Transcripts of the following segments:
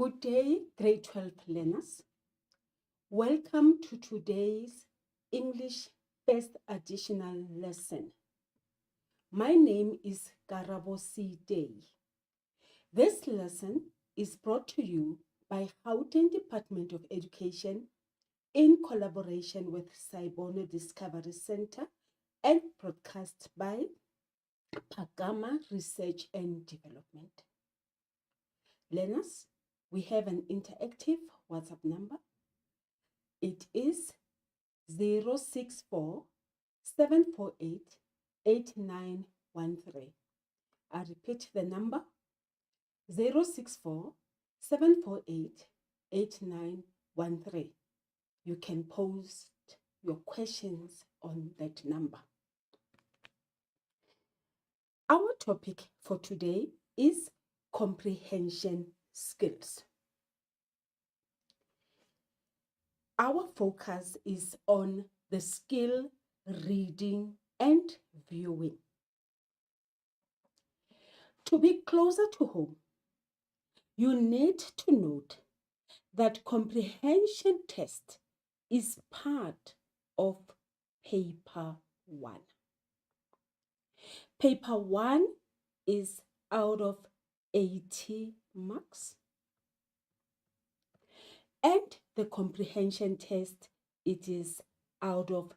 Good day, grade 12 learners. Welcome to today's English first additional lesson. My name is Karabo Day. This lesson is brought to you by Gauteng Department of Education in collaboration with Saibono Discovery Center and broadcast by Pagama Research and Development. Learners, we have an interactive WhatsApp number. It is 064 748 8913. I repeat the number 064 748 8913. You can post your questions on that number. Our topic for today is comprehension skills. Our focus is on the skill reading and viewing. To be closer to home, you need to note that comprehension test is part of paper 1. Paper 1 is out of 80 marks. And the comprehension test, it is out of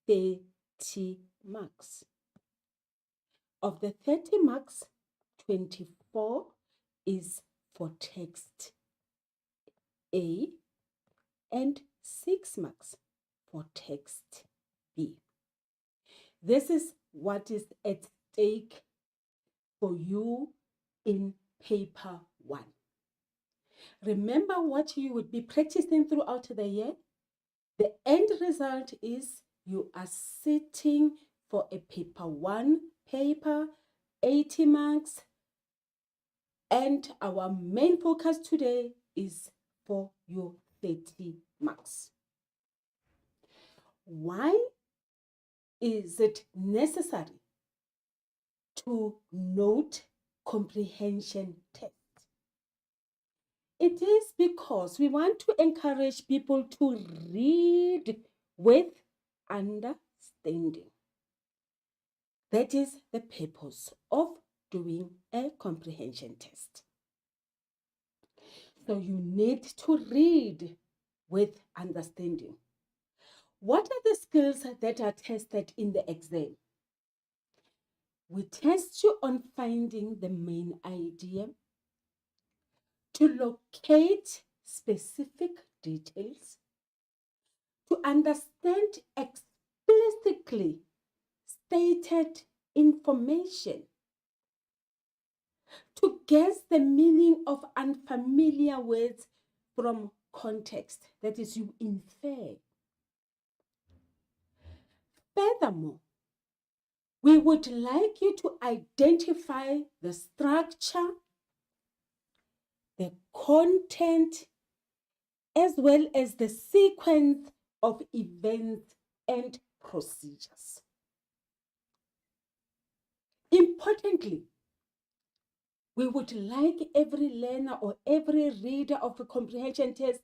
30 marks. Of the 30 marks, 24 is for text A and 6 marks for text B. This is what is at stake for you in paper 1. Remember what you would be practicing throughout the year? The end result is you are sitting for a paper 1 paper, 80 marks, and our main focus today is for your 30 marks. Why is it necessary to note comprehension test? It is because we want to encourage people to read with understanding. That is the purpose of doing a comprehension test. So you need to read with understanding. What are the skills that are tested in the exam? We test you on finding the main idea, to locate specific details, to understand explicitly stated information, to guess the meaning of unfamiliar words from context, that is, you infer. Furthermore, we would like you to identify the structure, the content, as well as the sequence of events and procedures. Importantly, we would like every learner or every reader of a comprehension test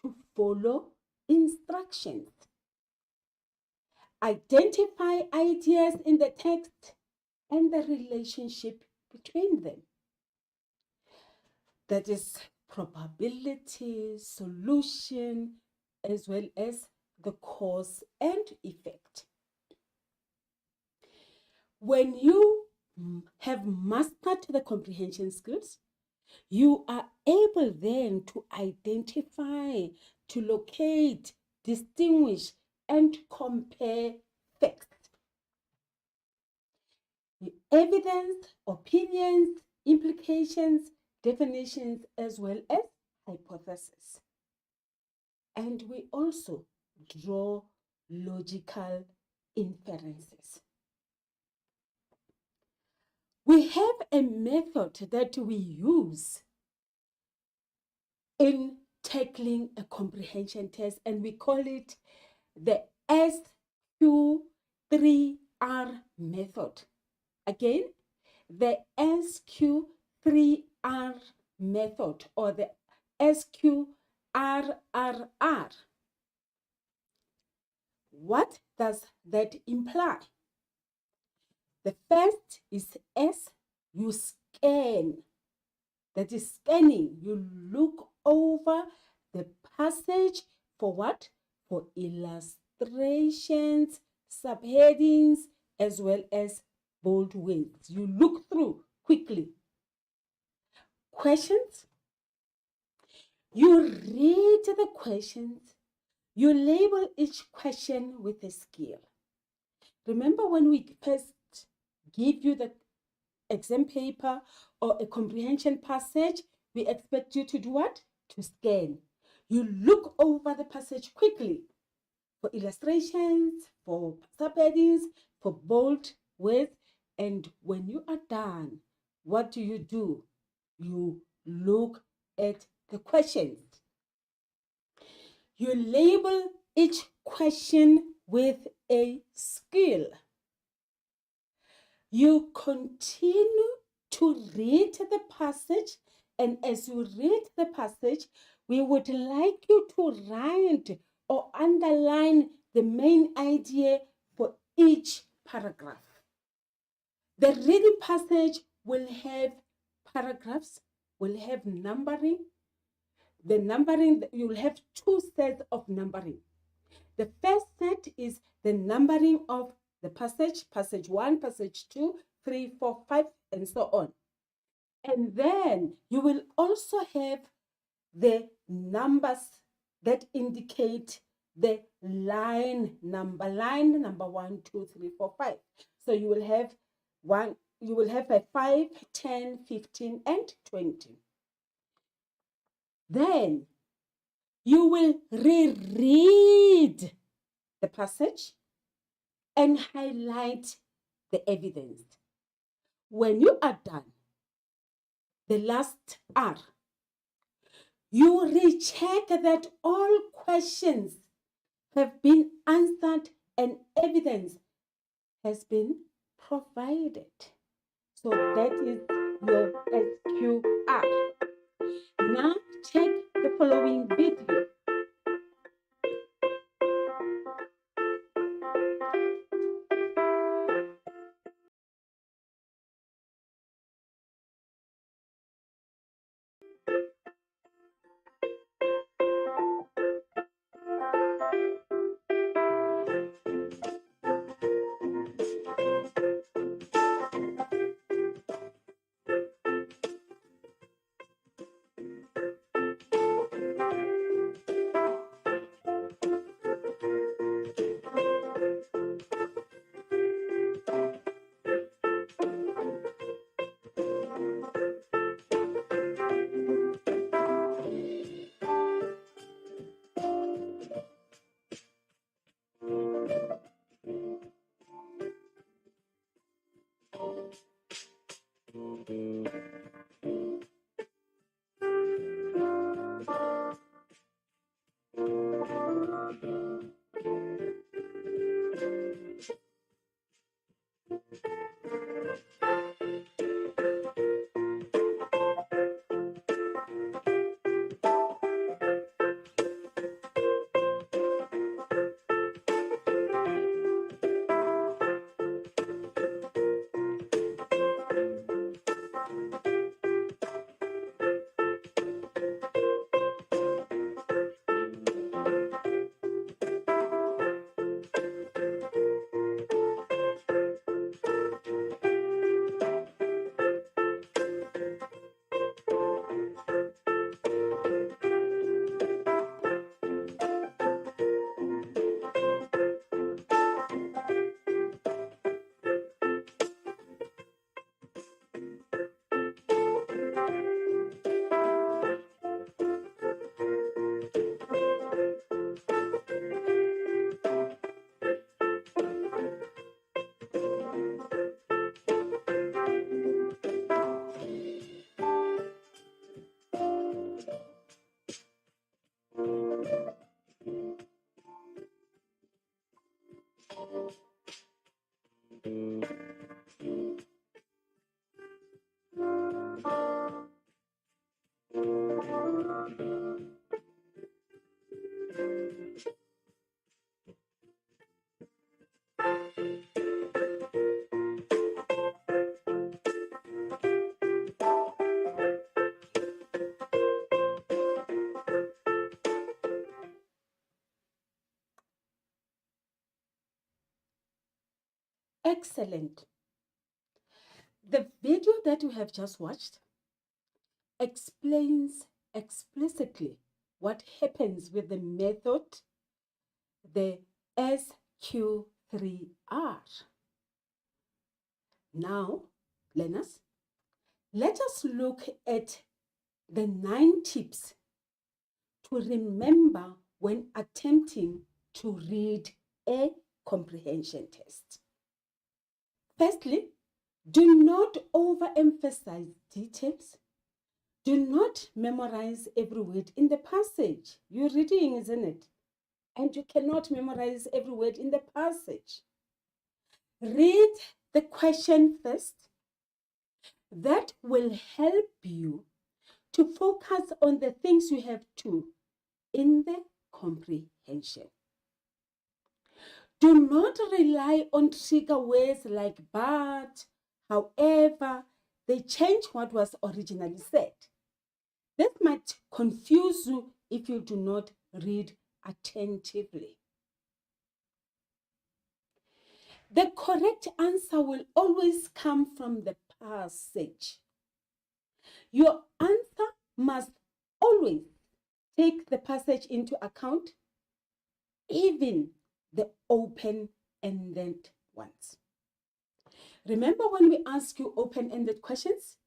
to follow instructions. Identify ideas in the text and the relationship between them. That is probability, solution, as well as the cause and effect. When you have mastered the comprehension skills, you are able then to identify, to locate, distinguish, and compare facts. The evidence, opinions, implications, definitions, as well as hypotheses. And we also draw logical inferences. We have a method that we use in tackling a comprehension test, and we call it the SQ3R method. Again, the SQ3R method, or the SQRRR. What does that imply? The first is S, you scan. That is scanning. You look over the passage for what? For illustrations, subheadings, as well as bold words. You look through quickly. Questions? You read the questions. You label each question with a skill. Remember when we first give you the exam paper or a comprehension passage, we expect you to do what? To scan. You look over the passage quickly for illustrations, for subheadings, for bold words. And when you are done, what do? You look at the questions. You label each question with a skill. You continue to read the passage, and as you read the passage, we would like you to write or underline the main idea for each paragraph. The reading passage will have paragraphs, will have numbering. The numbering, you'll have two sets of numbering. The first set is the numbering of the passage 1, passage 2, 3, 4, 5, and so on. And then you will also have the numbers that indicate the line number 1, 2, 3, 4, 5. So you will have a 5, 10, 15, and 20. Then you will reread the passage and highlight the evidence. When you are done, the last R, you recheck that all questions have been answered and evidence has been provided. So that is your SQR. Now check the following video. Excellent. The video that you have just watched explains explicitly what happens with the method, the SQ3R. Now, learners, let us look at the 9 tips to remember when attempting to read a comprehension test. Firstly, do not overemphasize details. Do not memorize every word in the passage. You're reading, isn't it? And you cannot memorize every word in the passage. Read the question first. That will help you to focus on the things you have to in the comprehension. Do not rely on trigger words like but, however. They change what was originally said. This might confuse you if you do not read attentively. The correct answer will always come from the passage. Your answer must always take the passage into account, even the open-ended ones. Remember, when we ask you open-ended questions,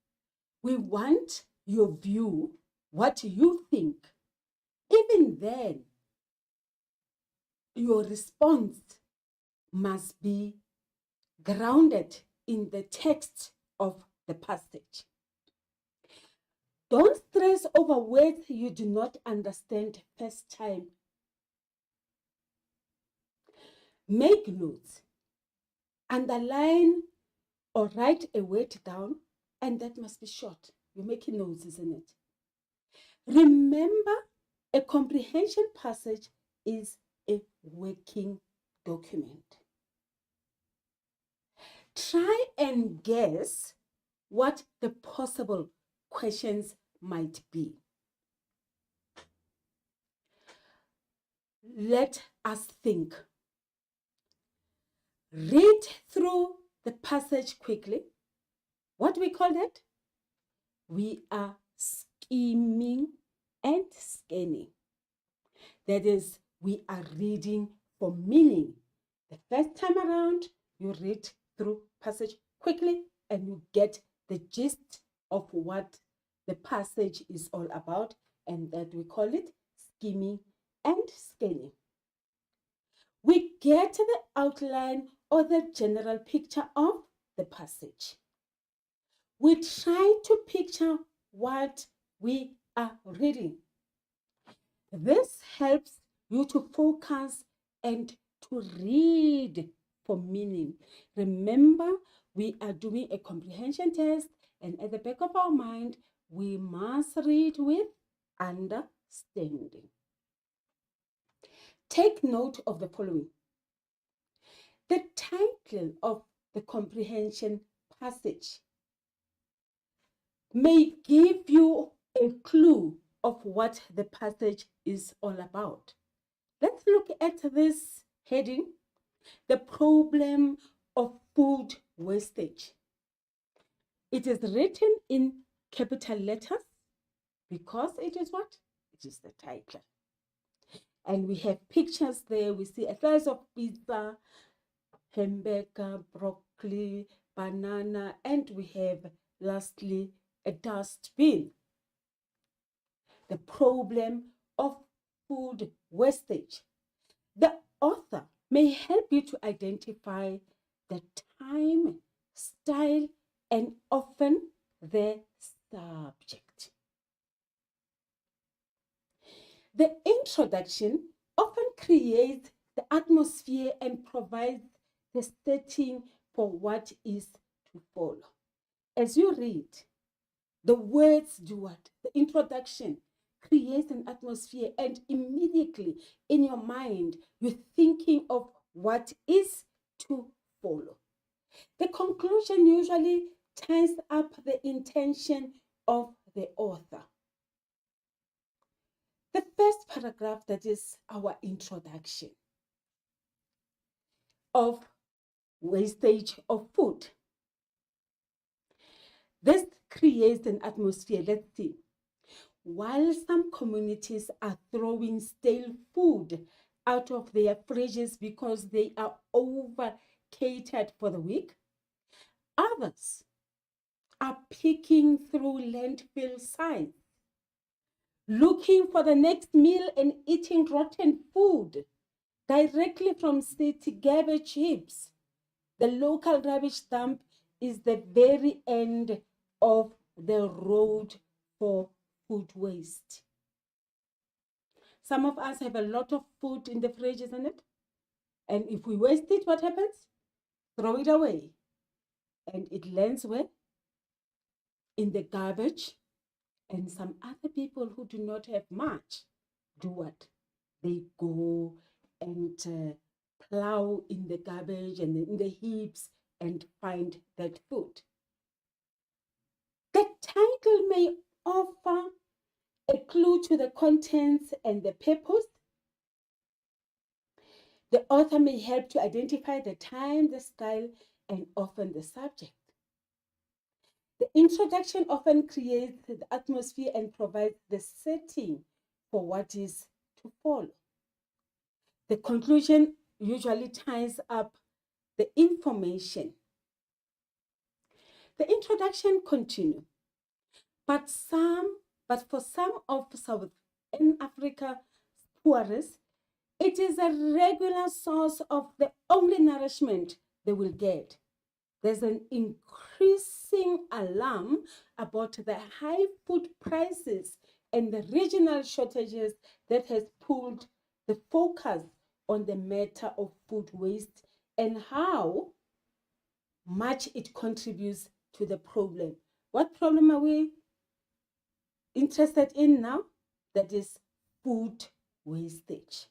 we want your view, what you think. Even then, your response must be grounded in the text of the passage. Don't stress over words you do not understand first time. Make notes, underline or write a word down, and that must be short. You're making notes, isn't it? Remember, a comprehension passage is a working document. Try and guess what the possible questions might be. Let us think. Read through the passage quickly. What do we call that? We are skimming and scanning. That is, we are reading for meaning. The first time around, you read through passage quickly and you get the gist of what the passage is all about, and that we call it skimming and scanning. We get the outline or the general picture of the passage. We try to picture what we are reading. This helps you to focus and to read for meaning. Remember, we are doing a comprehension test, and at the back of our mind, we must read with understanding. Take note of the following. The title of the comprehension passage may give you a clue of what the passage is all about. Let's look at this heading, the problem of food wastage. It is written in capital letters because it is what? It is the title. And we have pictures there. We see a slice of pizza, hamburger, broccoli, banana, and we have lastly a dustbin. The problem of food wastage. The author may help you to identify the time, style, and often the subject. The introduction often creates the atmosphere and provides the setting for what is to follow. As you read, the words do what? The introduction creates an atmosphere, and immediately in your mind, you're thinking of what is to follow. The conclusion usually ties up the intention of the author. The first paragraph, that is our introduction of wastage of food. This creates an atmosphere. Let's see. While some communities are throwing stale food out of their fridges because they are over catered for the week, others are picking through landfill sites, looking for the next meal and eating rotten food directly from city garbage heaps. The local rubbish dump is the very end of the road for food waste. Some of us have a lot of food in the fridge, isn't it? And if we waste it, what happens? Throw it away. And it lands where? In the garbage. And some other people who do not have much do what? They go and plow in the garbage and in the heaps and find that food. The title may offer a clue to the contents and the purpose. The author may help to identify the time, the style, and often the subject. The introduction often creates the atmosphere and provides the setting for what is to follow. The conclusion usually ties up the information. The introduction continues, but for some of Southern Africa tourists, it is a regular source of the only nourishment they will get. There's an increasing alarm about the high food prices and the regional shortages that has pulled the focus on the matter of food waste and how much it contributes to the problem. What problem are we interested in now? That is food wastage.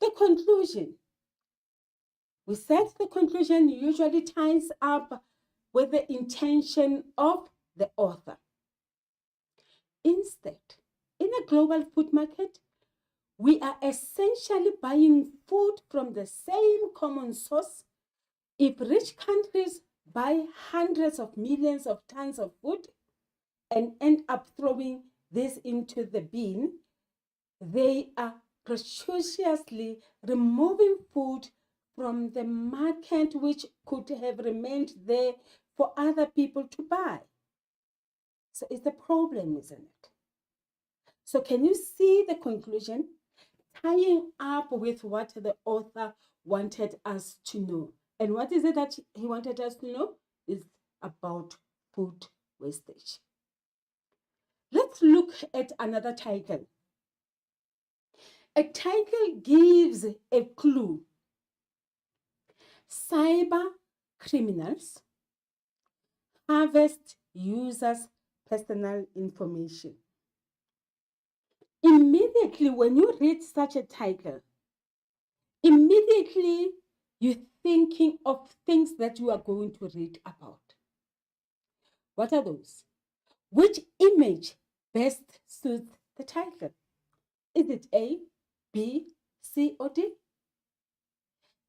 The conclusion. We said the conclusion usually ties up with the intention of the author. Instead, in a global food market, we are essentially buying food from the same common source. If rich countries buy hundreds of millions of tons of food and end up throwing this into the bin, they are gratuitously removing food from the market which could have remained there for other people to buy. So it's a problem, isn't it? So can you see the conclusion tying up with what the author wanted us to know? And what is it that he wanted us to know? Is about food wastage. Let's look at another title. A title gives a clue. Cyber criminals harvest users' personal information. Immediately, when you read such a title, immediately you're thinking of things that you are going to read about. What are those? Which image best suits the title? Is it A, B, C, or D?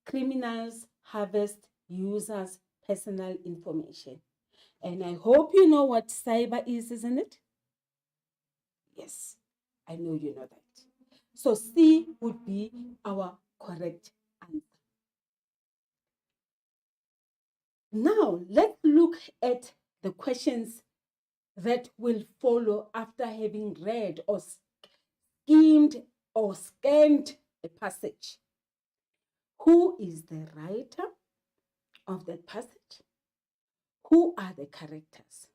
Criminals harvest users' personal information. And I hope you know what cyber is, isn't it? Yes, I know you know that. So C would be our correct answer. Now, let's look at the questions that will follow after having read or skimmed or scanned a passage. Who is the writer of that passage? Who are the characters?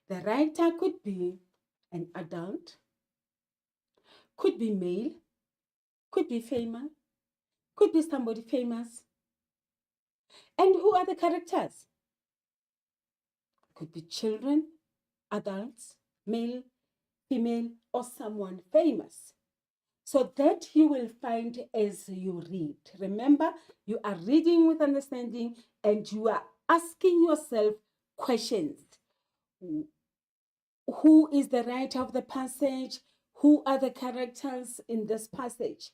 The writer could be an adult, could be male, could be female, could be somebody famous. And who are the characters? Could be children, adults, male, female, or someone famous. So that you will find as you read. Remember, you are reading with understanding and you are asking yourself questions. Who is the writer of the passage? Who are the characters in this passage?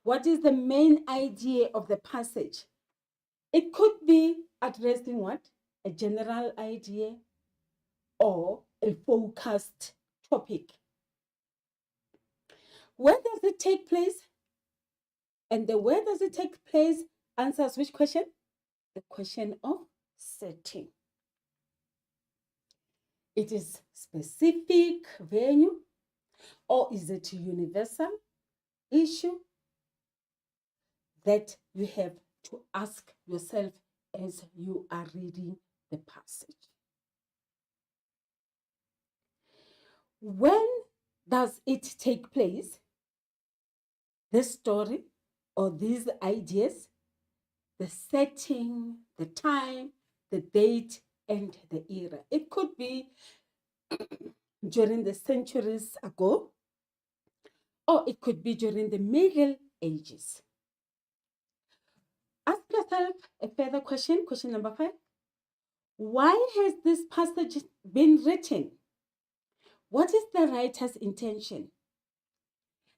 What is the main idea of the passage? It could be addressing what? A general idea or a focused topic. Where does it take place? And the where does it take place answers which question? The question of setting. It is specific venue, or is it a universal issue that you have to ask yourself as you are reading the passage? When does it take place? This story or these ideas, the setting, the time, the date, and the era. It could be during the centuries ago, or it could be during the Middle Ages. Ask yourself a further question, question number 5. Why has this passage been written? What is the writer's intention?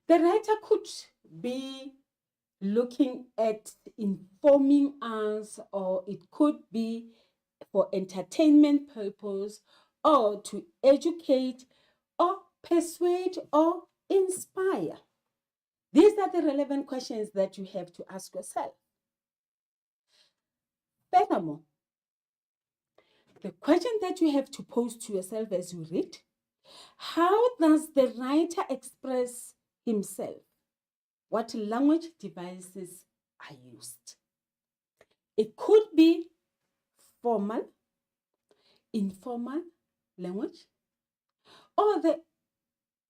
The writer could be looking at informing us, or it could be for entertainment purpose, or to educate, or persuade, or inspire. These are the relevant questions that you have to ask yourself. Furthermore, the question that you have to pose to yourself as you read: how does the writer express himself? What language devices are used? It could be formal, informal language, or the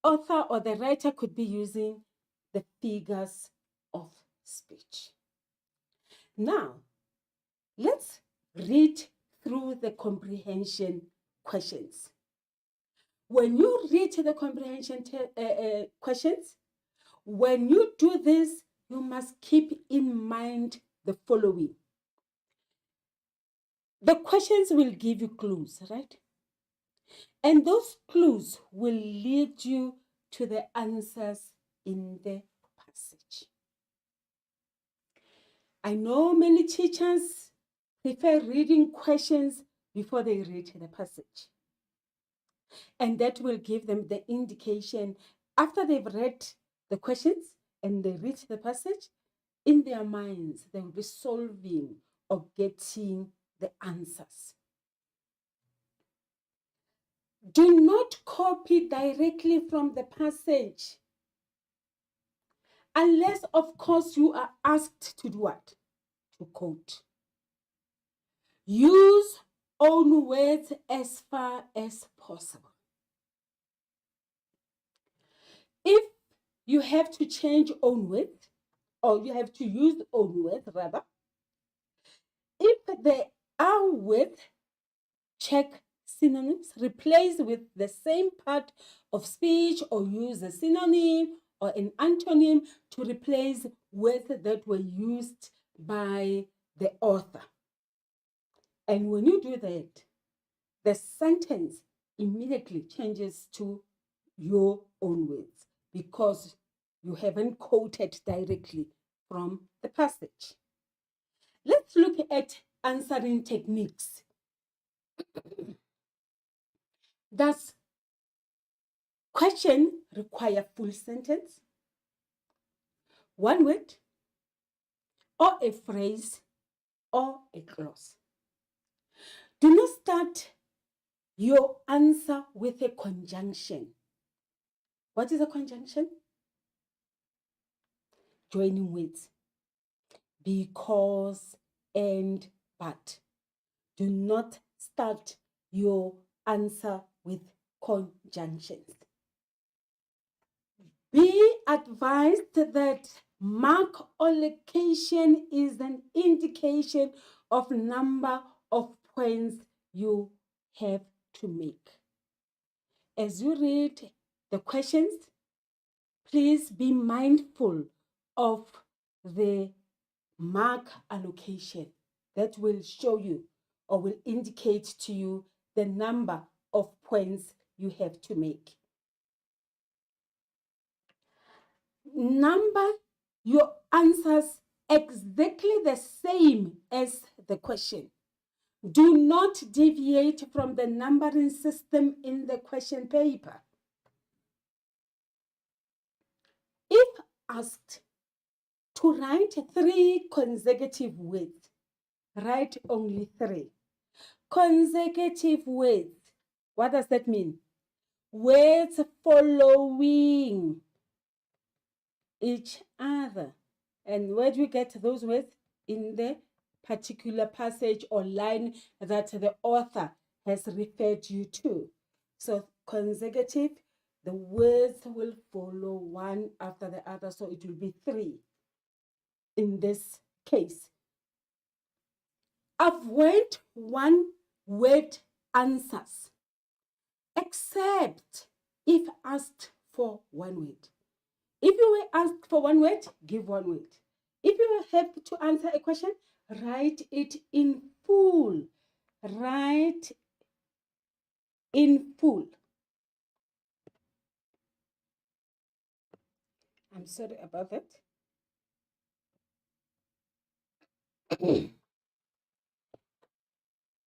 author or the writer could be using the figures of speech. Now, let's read through the comprehension questions. When you read the comprehension questions, when you do this, you must keep in mind the following. The questions will give you clues, right? And those clues will lead you to the answers in the passage. I know many teachers prefer reading questions before they read the passage. And that will give them the indication after they've read the questions and they read the passage, in their minds, they will be solving or getting the answers. Do not copy directly from the passage, unless, of course, you are asked to do what? To quote. Use own words as far as possible. If you have to change own words, or you have to use own words rather, if they are with, check synonyms, replace with the same part of speech, or use a synonym or an antonym to replace words that were used by the author. And when you do that, the sentence immediately changes to your own words because you haven't quoted directly from the passage. Let's look at answering techniques. Does question require full sentence, one word, or a phrase, or a clause? Do not start your answer with a conjunction. What is a conjunction? Joining words. Because, and, but. Do not start your answer with conjunctions. Be advised that mark or location is an indication of number of points you have to make. As you read the questions, please be mindful of the mark allocation that will show you or will indicate to you the number of points you have to make. Number your answers exactly the same as the question. Do not deviate from the numbering system in the question paper. If asked to write 3 consecutive words, write only 3. Consecutive words, what does that mean? Words following each other. And where do we get those words? In the particular passage or line that the author has referred you to. So consecutive, the words will follow one after the other, so it will be 3 in this case. Avoid one-word answers, except if asked for one word. If you were asked for one word, give one word. If you have to answer a question, write it in full. Write in full. I'm sorry about that.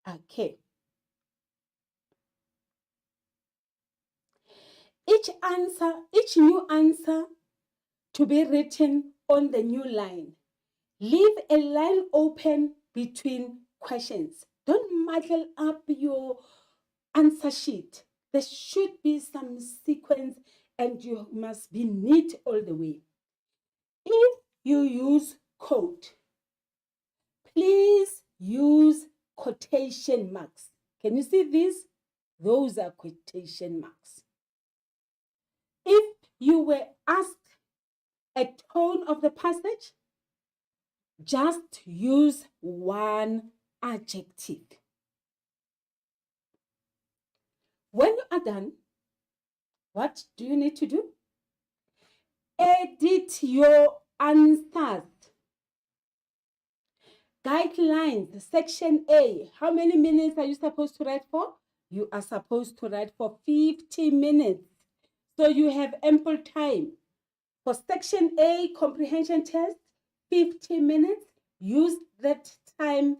Okay. Each new answer to be written on the new line. Leave a line open between questions. Don't muddle up your answer sheet. There should be some sequence and you must be neat all the way. If you use quote, please use quotation marks. Can you see these? Those are quotation marks. If you were asked a tone of the passage, just use one adjective. When you are done, what do you need to do? Edit your answers. Guidelines, section A. How many minutes are you supposed to write for? You are supposed to write for 50 minutes. So you have ample time. For section A, comprehension test, 50 minutes. Use that time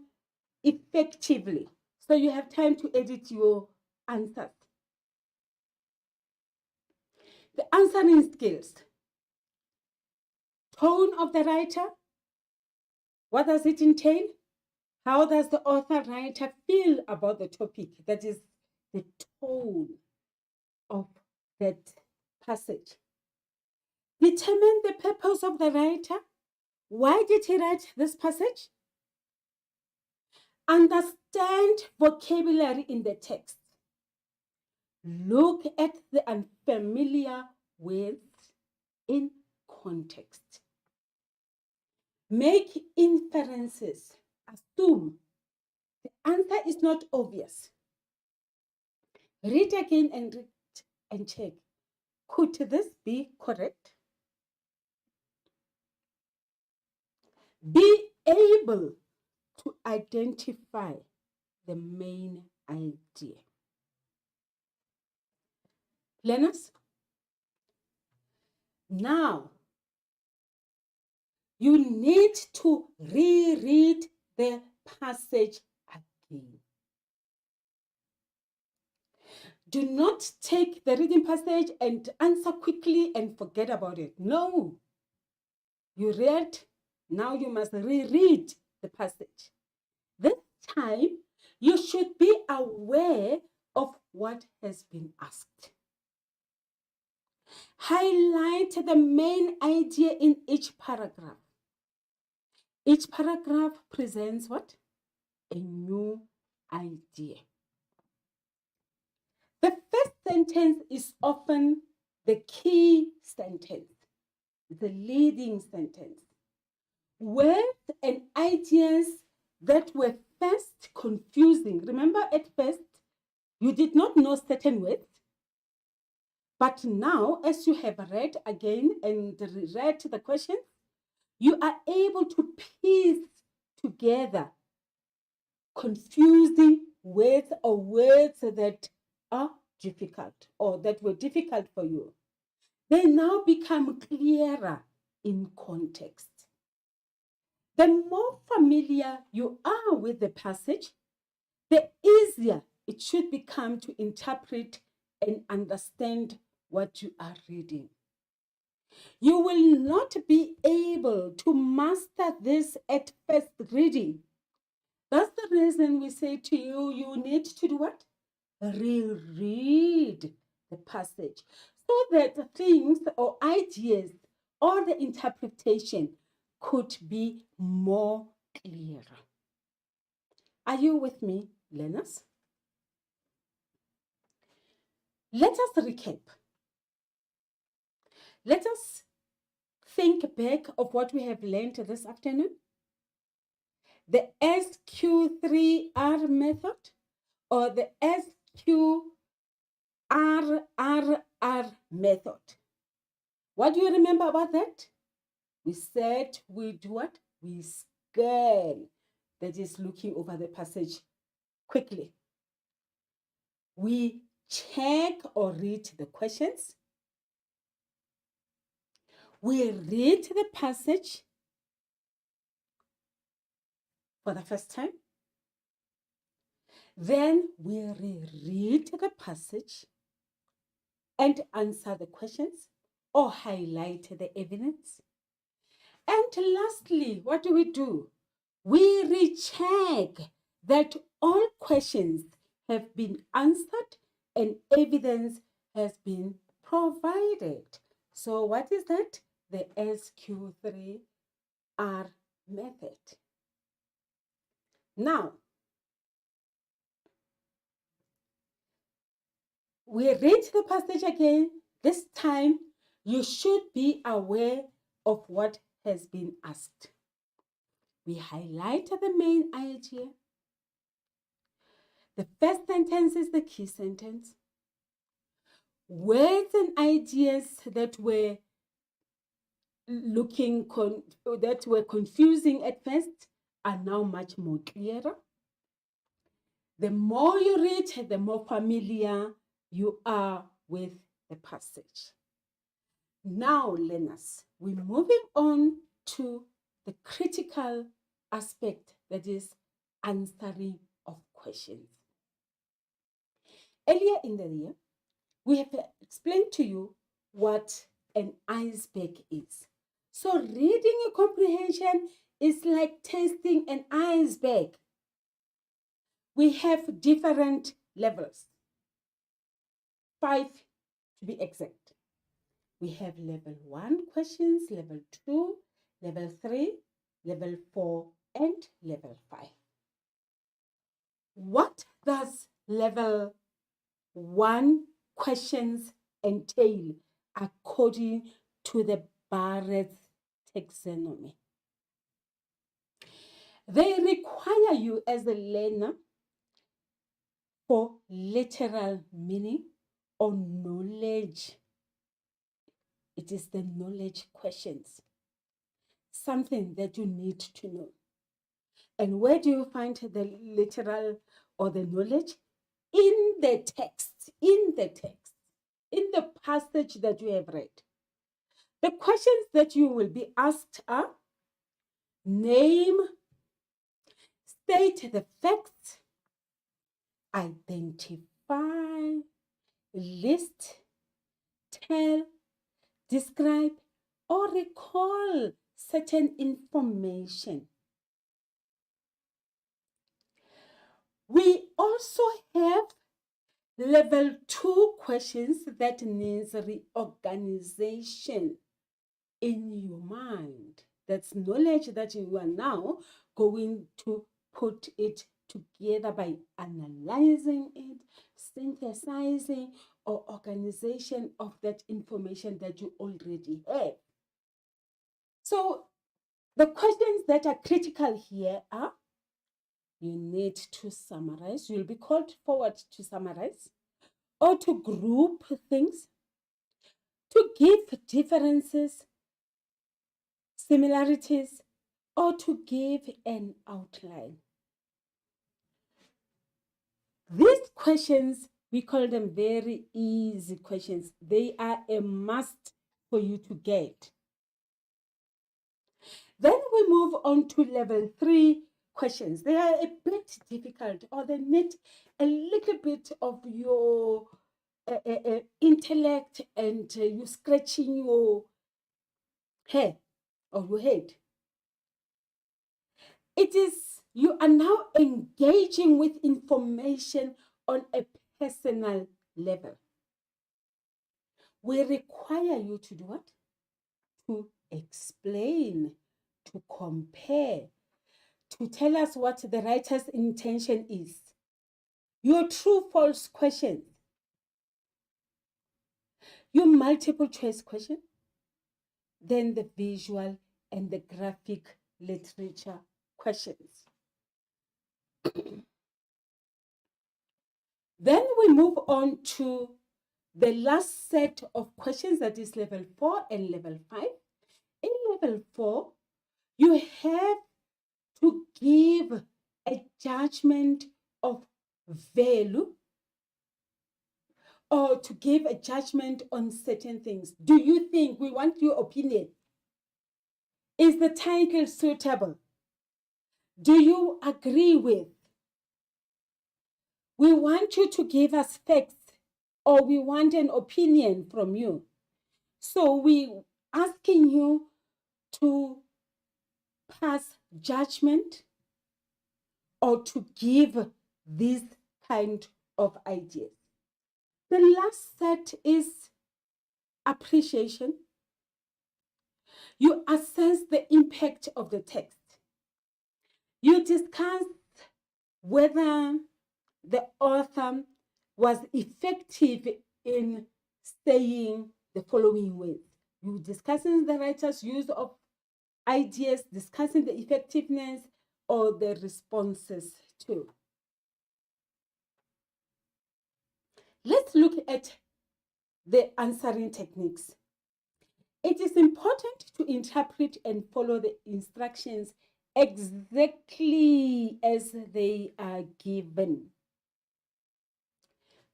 effectively. So you have time to edit your answers. The answering skills. Tone of the writer. What does it entail? How does the author writer feel about the topic? That is the tone of that passage. Determine the purpose of the writer. Why did he write this passage? Understand vocabulary in the text. Look at the unfamiliar words in context. Make inferences. Assume the answer is not obvious. Read again and read and check. Could this be correct? Be able to identify the main idea. Learners, now you need to reread the passage again. Do not take the reading passage and answer quickly and forget about it. No. You read, now you must reread the passage. This time, you should be aware of what has been asked. Highlight the main idea in each paragraph. Each paragraph presents what? A new idea. The first sentence is often the key sentence, the leading sentence. Words and ideas that were first confusing. Remember, at first, you did not know certain words. But now, as you have read again and read the questions, you are able to piece together confusing words or words that are difficult or that were difficult for you. They now become clearer in context. The more familiar you are with the passage, the easier it should become to interpret and understand what you are reading. You will not be able to master this at first reading. That's the reason we say to you, you need to do what? Reread the passage so that things or ideas or the interpretation could be more clear. Are you with me, learners? Let us recap. Let us think back of what we have learned this afternoon. The SQ3R method or the SQRRR method. What do you remember about that? We said we do what? We scan. That is looking over the passage quickly. We check or read the questions. We read the passage for the first time. Then we reread the passage and answer the questions or highlight the evidence. And lastly, what do? We recheck that all questions have been answered and evidence has been provided. So what is that? The SQ3R method. Now, we read the passage again. This time, you should be aware of what has been asked. We highlight the main idea. The first sentence is the key sentence. Words and ideas that were confusing at first are now much more clearer. The more you read, the more familiar you are with the passage. Now, learners, we're moving on to the critical aspect, that is answering of questions. Earlier in the year, we have explained to you what an iceberg is. So reading a comprehension is like tasting an iceberg. We have different levels, 5 to be exact. We have level 1 questions, level 2, level 3, level 4, and level 5. What does level 1 questions entail according to the Barrett's taxonomy? They require you as a learner for literal meaning or knowledge. It is the knowledge questions, something that you need to know. And where do you find the literal or the knowledge? In the text, in the passage that you have read. The questions that you will be asked are: name, state the facts, identify, list, tell, describe, or recall certain information. We also have level 2 questions that needs reorganization in your mind. That's knowledge that you are now going to put it together by analyzing it, synthesizing, or organization of that information that you already have. So the questions that are critical here are: you need to summarize. You'll be called forward to summarize or to group things, to give differences, similarities, or to give an outline. These questions, we call them very easy questions. They are a must for you to get. Then we move on to level 3 questions. They are a bit difficult, or they need a little bit of your intellect, and you scratching your hair or your head. It is, you are now engaging with information on a personal level. We require you to do what? To explain, to compare, to tell us what the writer's intention is. Your true false questions, your multiple choice question, then the visual and the graphic literature questions. Then we move on to the last set of questions, that is level 4 and level 5. In level 4, you have to give a judgment of value, or to give a judgment on certain things. Do you think, we want your opinion, is the title suitable? Do you agree with? We want you to give us facts, or we want an opinion from you. So we asking you to pass judgment or to give these kind of ideas. The last set is appreciation. You assess the impact of the text. You discuss whether the author was effective in saying the following words. You discussing the writer's use of ideas, discussing the effectiveness or the responses too. Let's look at the answering techniques. It is important to interpret and follow the instructions exactly as they are given.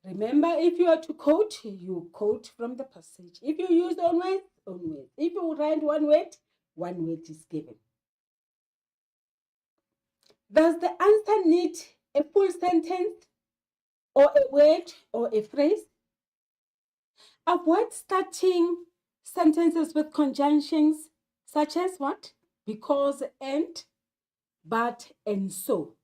Remember, if you are to quote, you quote from the passage. If you use own words, own words. If you write one word is given. Does the answer need a full sentence or a word or a phrase? Avoid starting sentences with conjunctions such as what? Because, and, but, and so.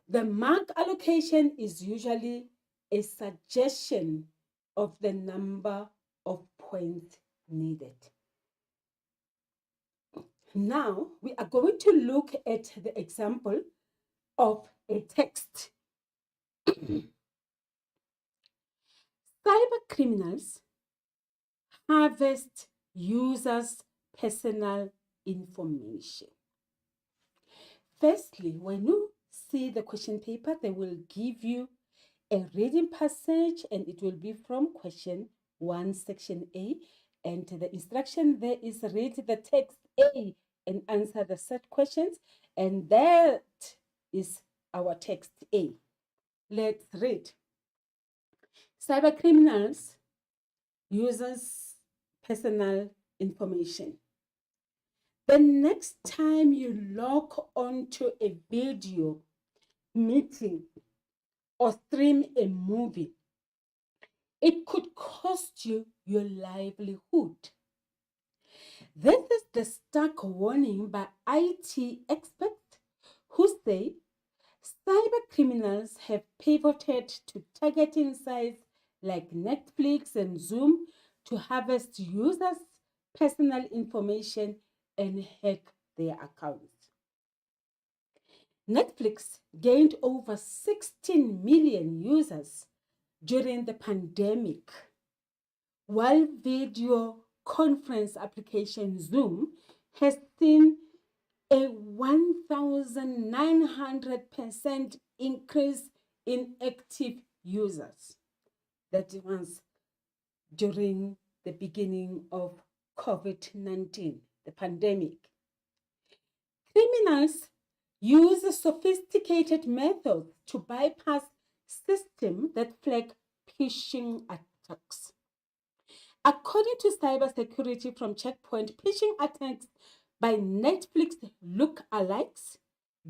The mark allocation is usually a suggestion of the number of points needed. Now, we are going to look at the example of a text. Cyber criminals harvest users' personal information. Firstly, when you see the question paper, they will give you a reading passage, and it will be from question 1, section A, and the instruction there is read the text A and answer the set questions, and that is our text A. Let's read. Cyber criminals uses personal information. The next time you log onto a video meeting or stream a movie, it could cost you your livelihood. This is the stark warning by IT experts who say cyber criminals have pivoted to targeting sites like Netflix and Zoom to harvest users' personal information and hack their accounts. Netflix gained over 16 million users during the pandemic, while video conference application Zoom has seen a 1,900% increase in active users. That was during the beginning of COVID-19, the pandemic. Criminals use sophisticated methods to bypass systems that flag phishing attacks. According to cybersecurity from Checkpoint, phishing attacks by Netflix lookalikes,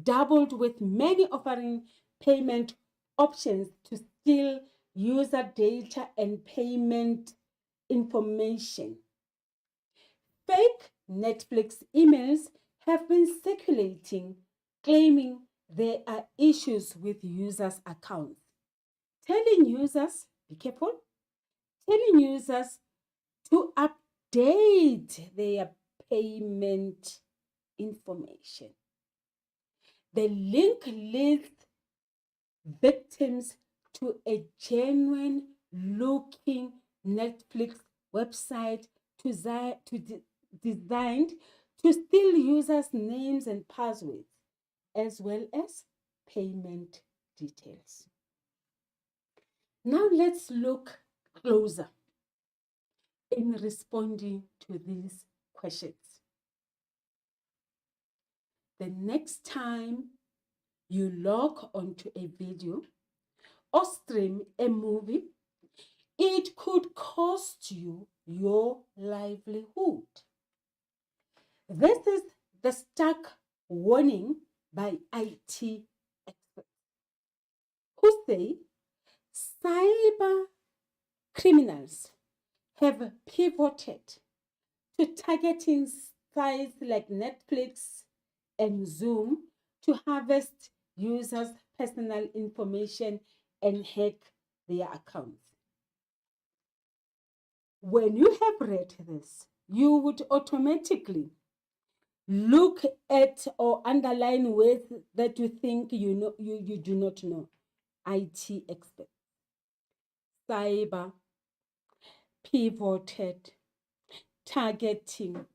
doubled with many offering payment options to steal user data and payment information. Fake Netflix emails have been circulating, claiming there are issues with users' accounts. Telling users, be careful, telling users to update their payment information. The link leads victims to a genuine looking Netflix website designed to steal users' names and passwords, as well as payment details. Now let's look closer in responding to these questions. The next time you log onto a video or stream a movie, it could cost you your livelihood. This is the stark warning by IT experts who say cyber criminals have pivoted to targeting sites like Netflix and Zoom to harvest users' personal information and hack their accounts. When you have read this, you would automatically look at or underline words that you think you do not know. IT expert, cyber, pivoted, targeting,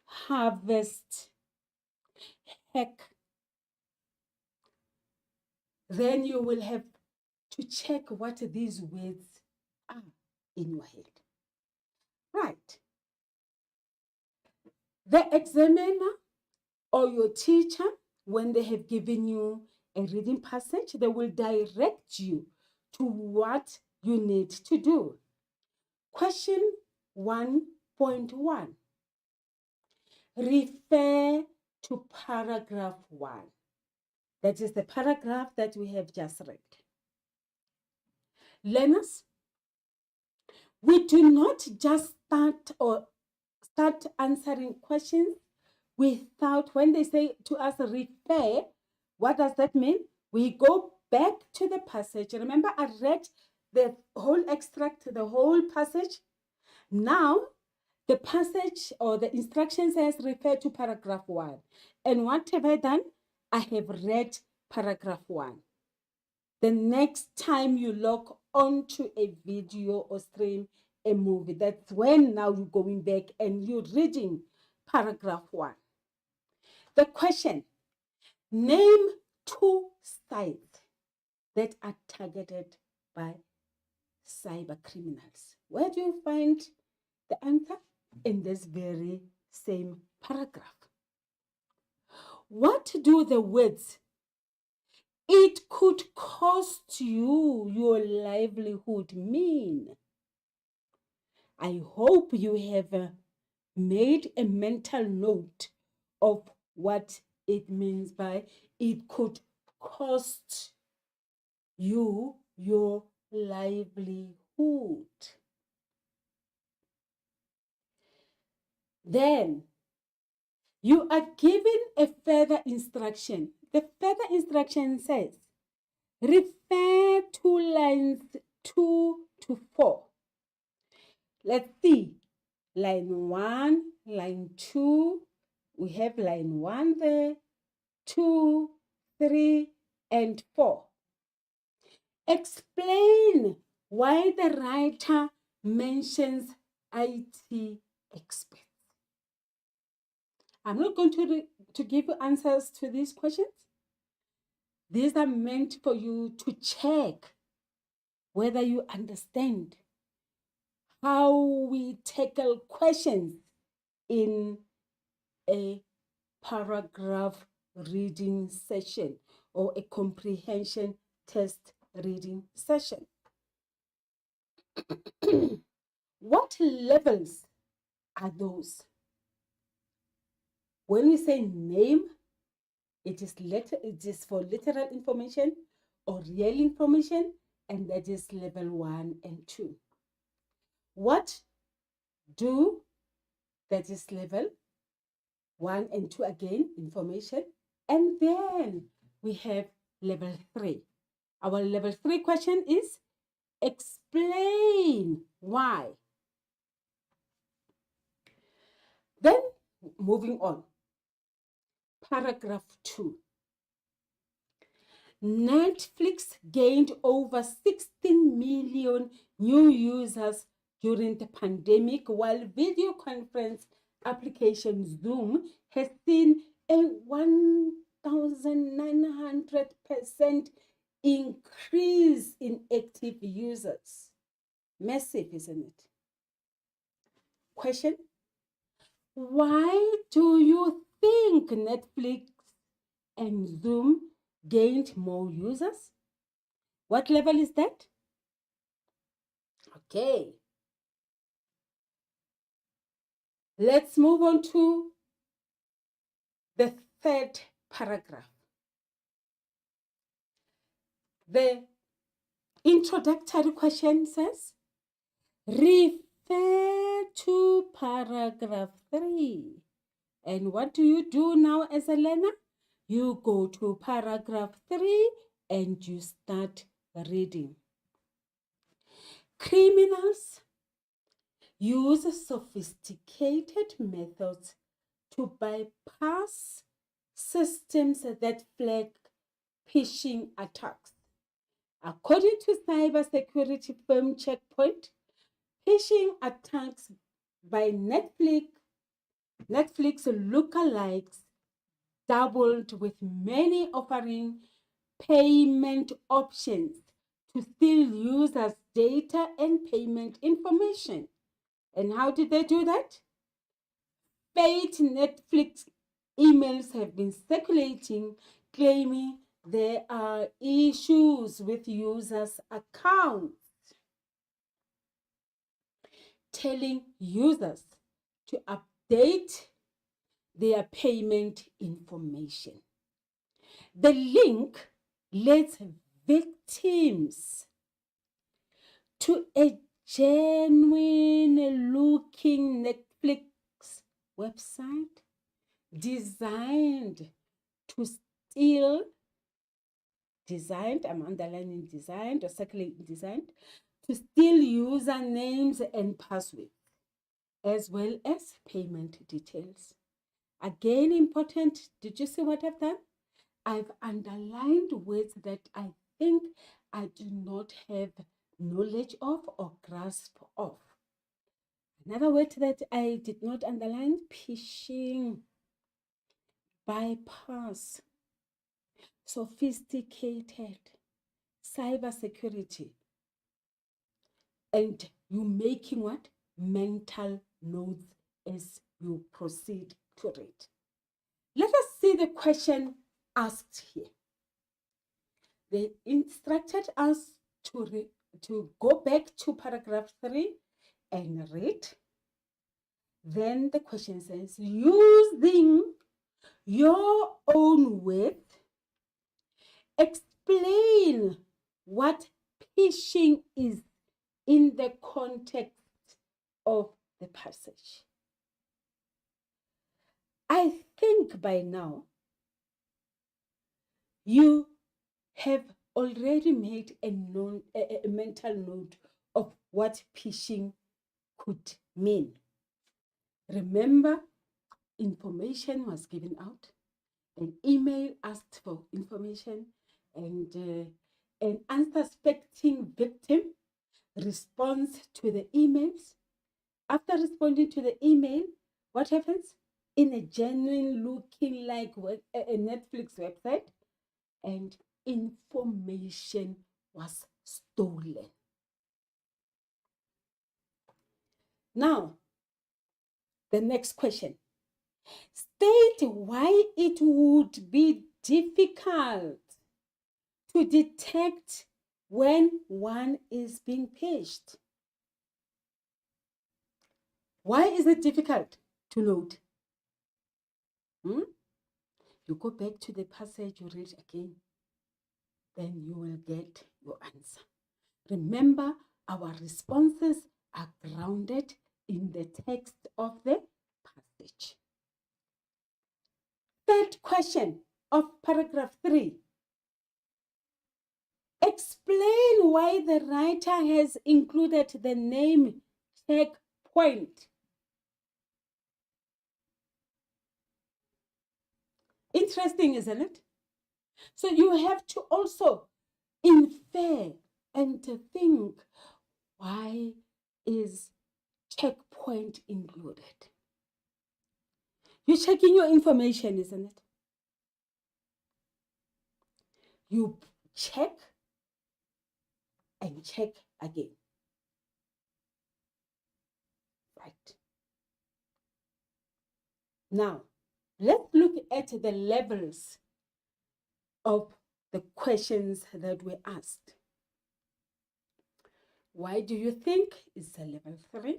harvest, hack. Then you will have to check what these words are in your head. Right. The examiner or your teacher, when they have given you a reading passage, they will direct you to what you need to do. Question 1.1. Refer to paragraph 1. That is the paragraph that we have just read. Learners, we do not just start answering questions without, when they say to us refer, what does that mean? We go back to the passage. Remember, I read the whole extract, the whole passage. Now, the passage or the instruction says refer to paragraph 1. And what have I done? I have read paragraph 1. The next time you log onto a video or stream a movie, that's when now you're going back and you're reading paragraph 1. The question, name 2 sites that are targeted by cyber criminals. Where do you find the answer? In this very same paragraph. What do the words "it could cost you your livelihood" mean? I hope you have made a mental note of what it means by "it could cost you your livelihood." Then you are given a further instruction. The further instruction says, refer to lines 2 to 4. Let's see. Line 1, line 2. We have line 1 there, 2, 3, and 4. Explain why the writer mentions IT experts. I'm not going to give you answers to these questions. These are meant for you to check whether you understand how we tackle questions in a paragraph reading session or a comprehension test reading session. What levels are those? When we say name, it is for literal information or real information, and that is level 1 and 2. What do, that is level 1 and 2 again, information. And then we have level 3. Our level 3 question is explain why. Then moving on. Paragraph 2. Netflix gained over 16 million new users during the pandemic, while video conference application Zoom has seen a 1,900% increase in active users. Massive, isn't it? Question: why do you think Netflix and Zoom gained more users? What level is that? Okay. Let's move on to the third paragraph. The introductory question says, refer to paragraph 3. And what do you do now as a learner? You go to paragraph 3 and you start reading. Criminals use sophisticated methods to bypass systems that flag phishing attacks. According to cybersecurity firm Checkpoint, phishing attacks by Netflix lookalikes doubled, with many offering payment options to steal users' data and payment information. And how did they do that? Fake Netflix emails have been circulating claiming there are issues with users' accounts, telling users to update their payment information. The link leads victims to a genuine looking Netflix website designed to steal, I'm underlining designed or circulating designed, to steal usernames and passwords, as well as payment details. Again, important, did you see what I've done? I've underlined words that I think I do not have knowledge of or grasp of. Another word that I did not underline, phishing, bypass, sophisticated, cybersecurity. And you making what? Mental notes as you proceed to read. Let us see the question asked here. They instructed us to go back to paragraph 3 and read. Then the question says, using your own words, explain what phishing is in the context of the passage. I think by now you have already made a mental note of what phishing could mean. Remember, information was given out, an email asked for information, and an unsuspecting victim responds to the emails. After responding to the email, what happens? In a genuine looking like a Netflix website, and information was stolen. Now, the next question. State why it would be difficult to detect when one is being paged. Why is it difficult to note? You go back to the passage, you read again, then you will get your answer. Remember, our responses are grounded in the text of the passage. Third question of paragraph 3. Explain why the writer has included the name checkpoint. Interesting, isn't it? So you have to also infer and to think, why is checkpoint included? You're checking your information, isn't it? You check and check again. Right. Now, let's look at the levels of the questions that were asked. Why do you think it's a level 3?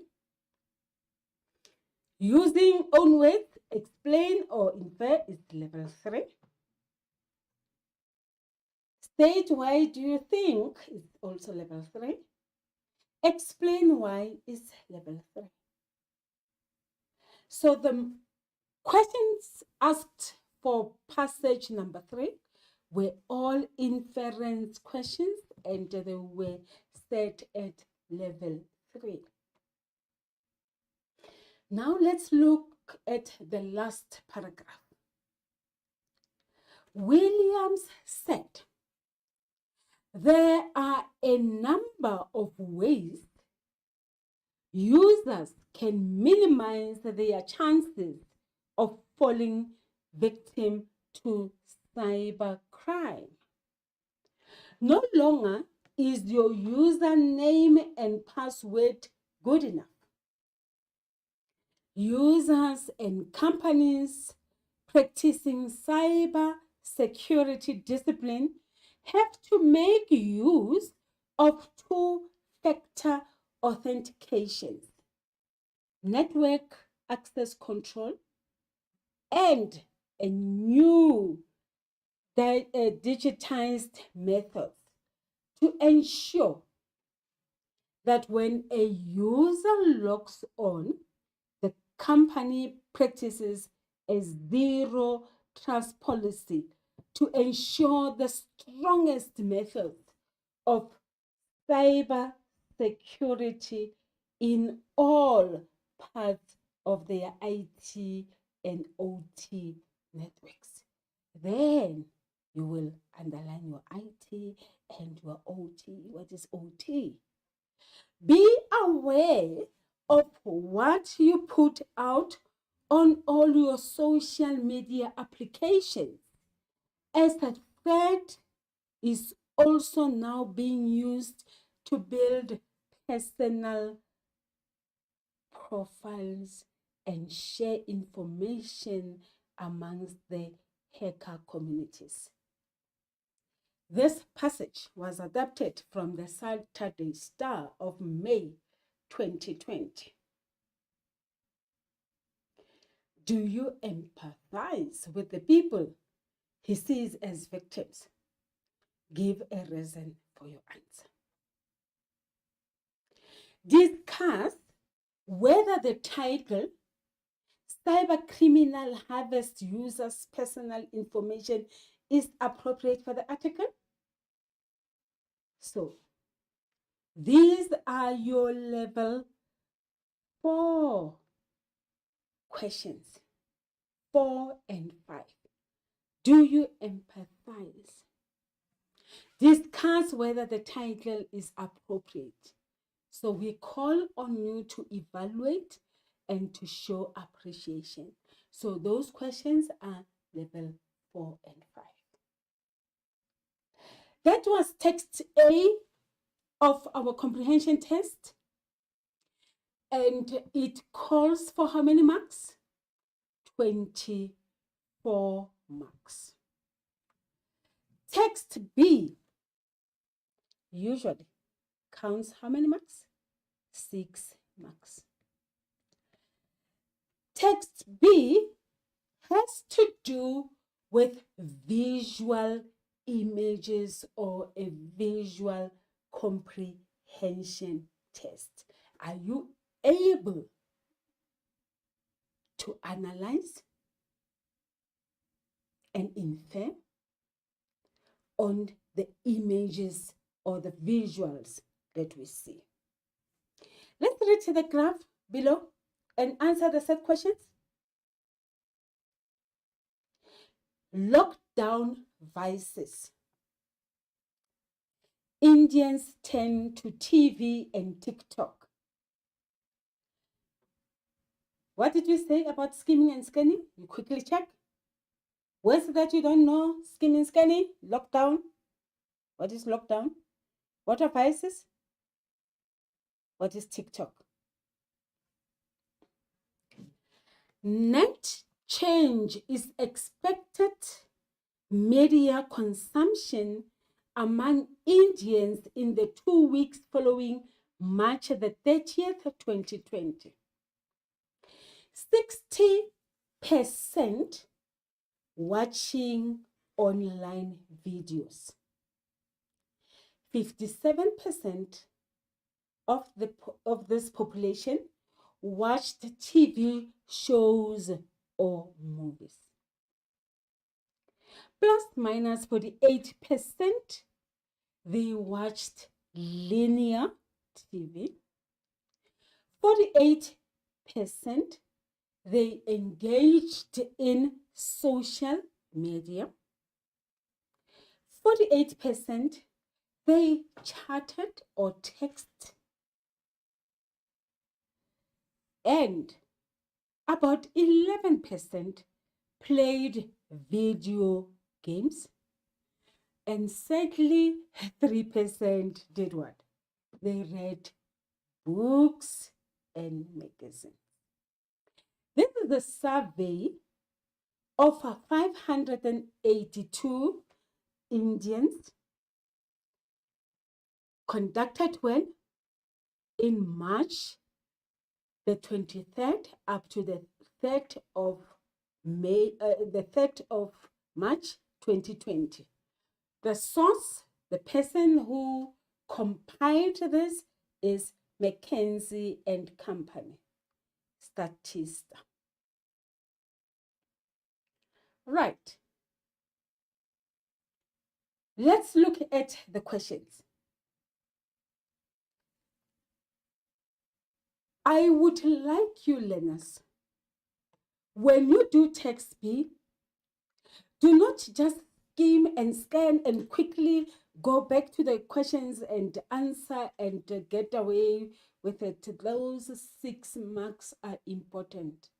Using own words, explain or infer is level 3. State why do you think is also level 3. Explain why is level 3. So the questions asked for passage number 3 were all inference questions, and they were set at level 3. Now let's look at the last paragraph. Williams said, there are a number of ways users can minimize their chances of falling victim to cybercrime. No longer is your username and password good enough. Users and companies practicing cyber security discipline have to make use of two-factor authentication, network access control, and a new digitized method to ensure that when a user logs on, the company practices a zero trust policy to ensure the strongest method of cyber security in all parts of their IT and OT networks. Then you will underline your IT and your OT. What is OT? Be aware of what you put out on all your social media applications, as the threat is also now being used to build personal profiles and share information amongst the hacker communities. This passage was adapted from the Saturday Star of May 2020. Do you empathize with the people he sees as victims? Give a reason for your answer. Discuss whether the title "Cyber Criminal Harvest Users' Personal Information" is appropriate for the article. So, these are your level 4 questions, 4 and 5. Do you empathize? Discuss whether the title is appropriate. So we call on you to evaluate and to show appreciation. So those questions are level 4 and 5. That was text A of our comprehension test. And it calls for how many marks? 24 marks. Text B usually counts how many marks? 6 marks. Text B has to do with visual images or a visual comprehension test. Are you able to analyze and infer on the images or the visuals that we see? Let's read the graph below and answer the set questions. Lockdown vices. Indians turn to TV and TikTok. What did we say about skimming and scanning? You quickly check. Words that you don't know, skimming, scanning, lockdown. What is lockdown? What are vices? What is TikTok? Net change is expected media consumption among Indians in the 2 weeks following March the 30th, 2020. 60% watching online videos. 57% of this population watched TV shows or movies. Plus minus 48%, they watched linear TV. 48%, they engaged in social media. 48%, they chatted or texted. And about 11% played video games. And sadly, 3% did what? They read books and magazines. This is a survey of 582 Indians conducted when? In March the 23rd up to the 3rd of March 2020. The source, the person who compiled this, is McKinsey and Company, Statista. Right. Let's look at the questions. I would like you learners, when you do text B, do not just skim and scan and quickly go back to the questions and answer and get away with it. Those 6 marks are important.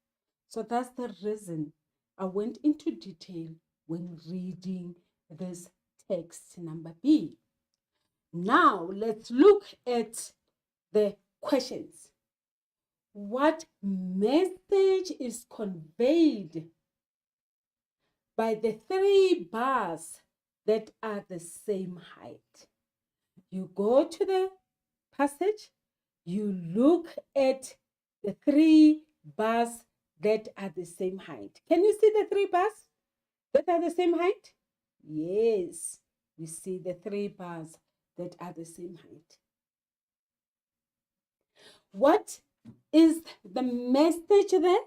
So that's the reason I went into detail when reading this text number B. Now let's look at the questions. What message is conveyed by the 3 bars that are the same height? You go to the passage, you look at the 3 bars that are the same height. Can you see the 3 bars that are the same height? Yes, we see the 3 bars that are the same height. What is the message there?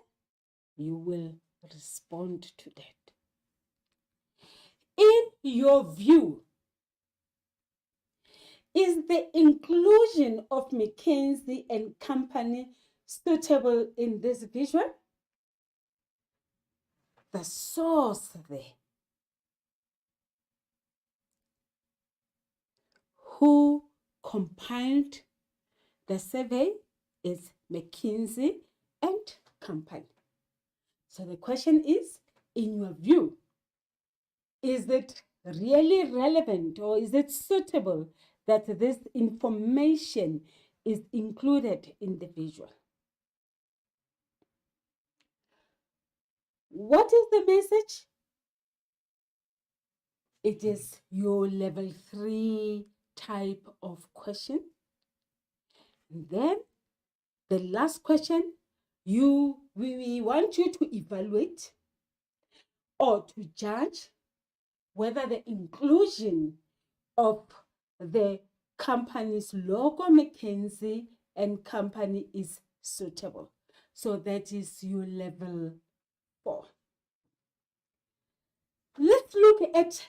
You will respond to that. In your view, is the inclusion of McKinsey and Company suitable in this visual? The source there, who compiled the survey, is McKinsey and Company. So the question is, in your view, is it really relevant or is it suitable that this information is included in the visual? What is the message? It is your level 3 type of question. And then the last question, we want you to evaluate or to judge whether the inclusion of the company's logo, McKinsey and Company, is suitable. So that is your level 4. Let's look at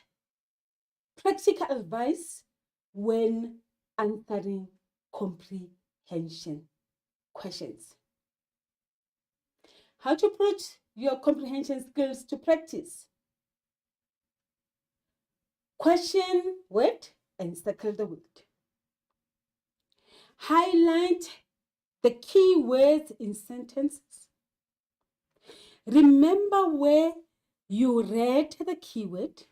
practical advice when answering comprehension questions. How to put your comprehension skills to practice. Question word and circle the word. Highlight the key words in sentences. Remember where you read the keyword,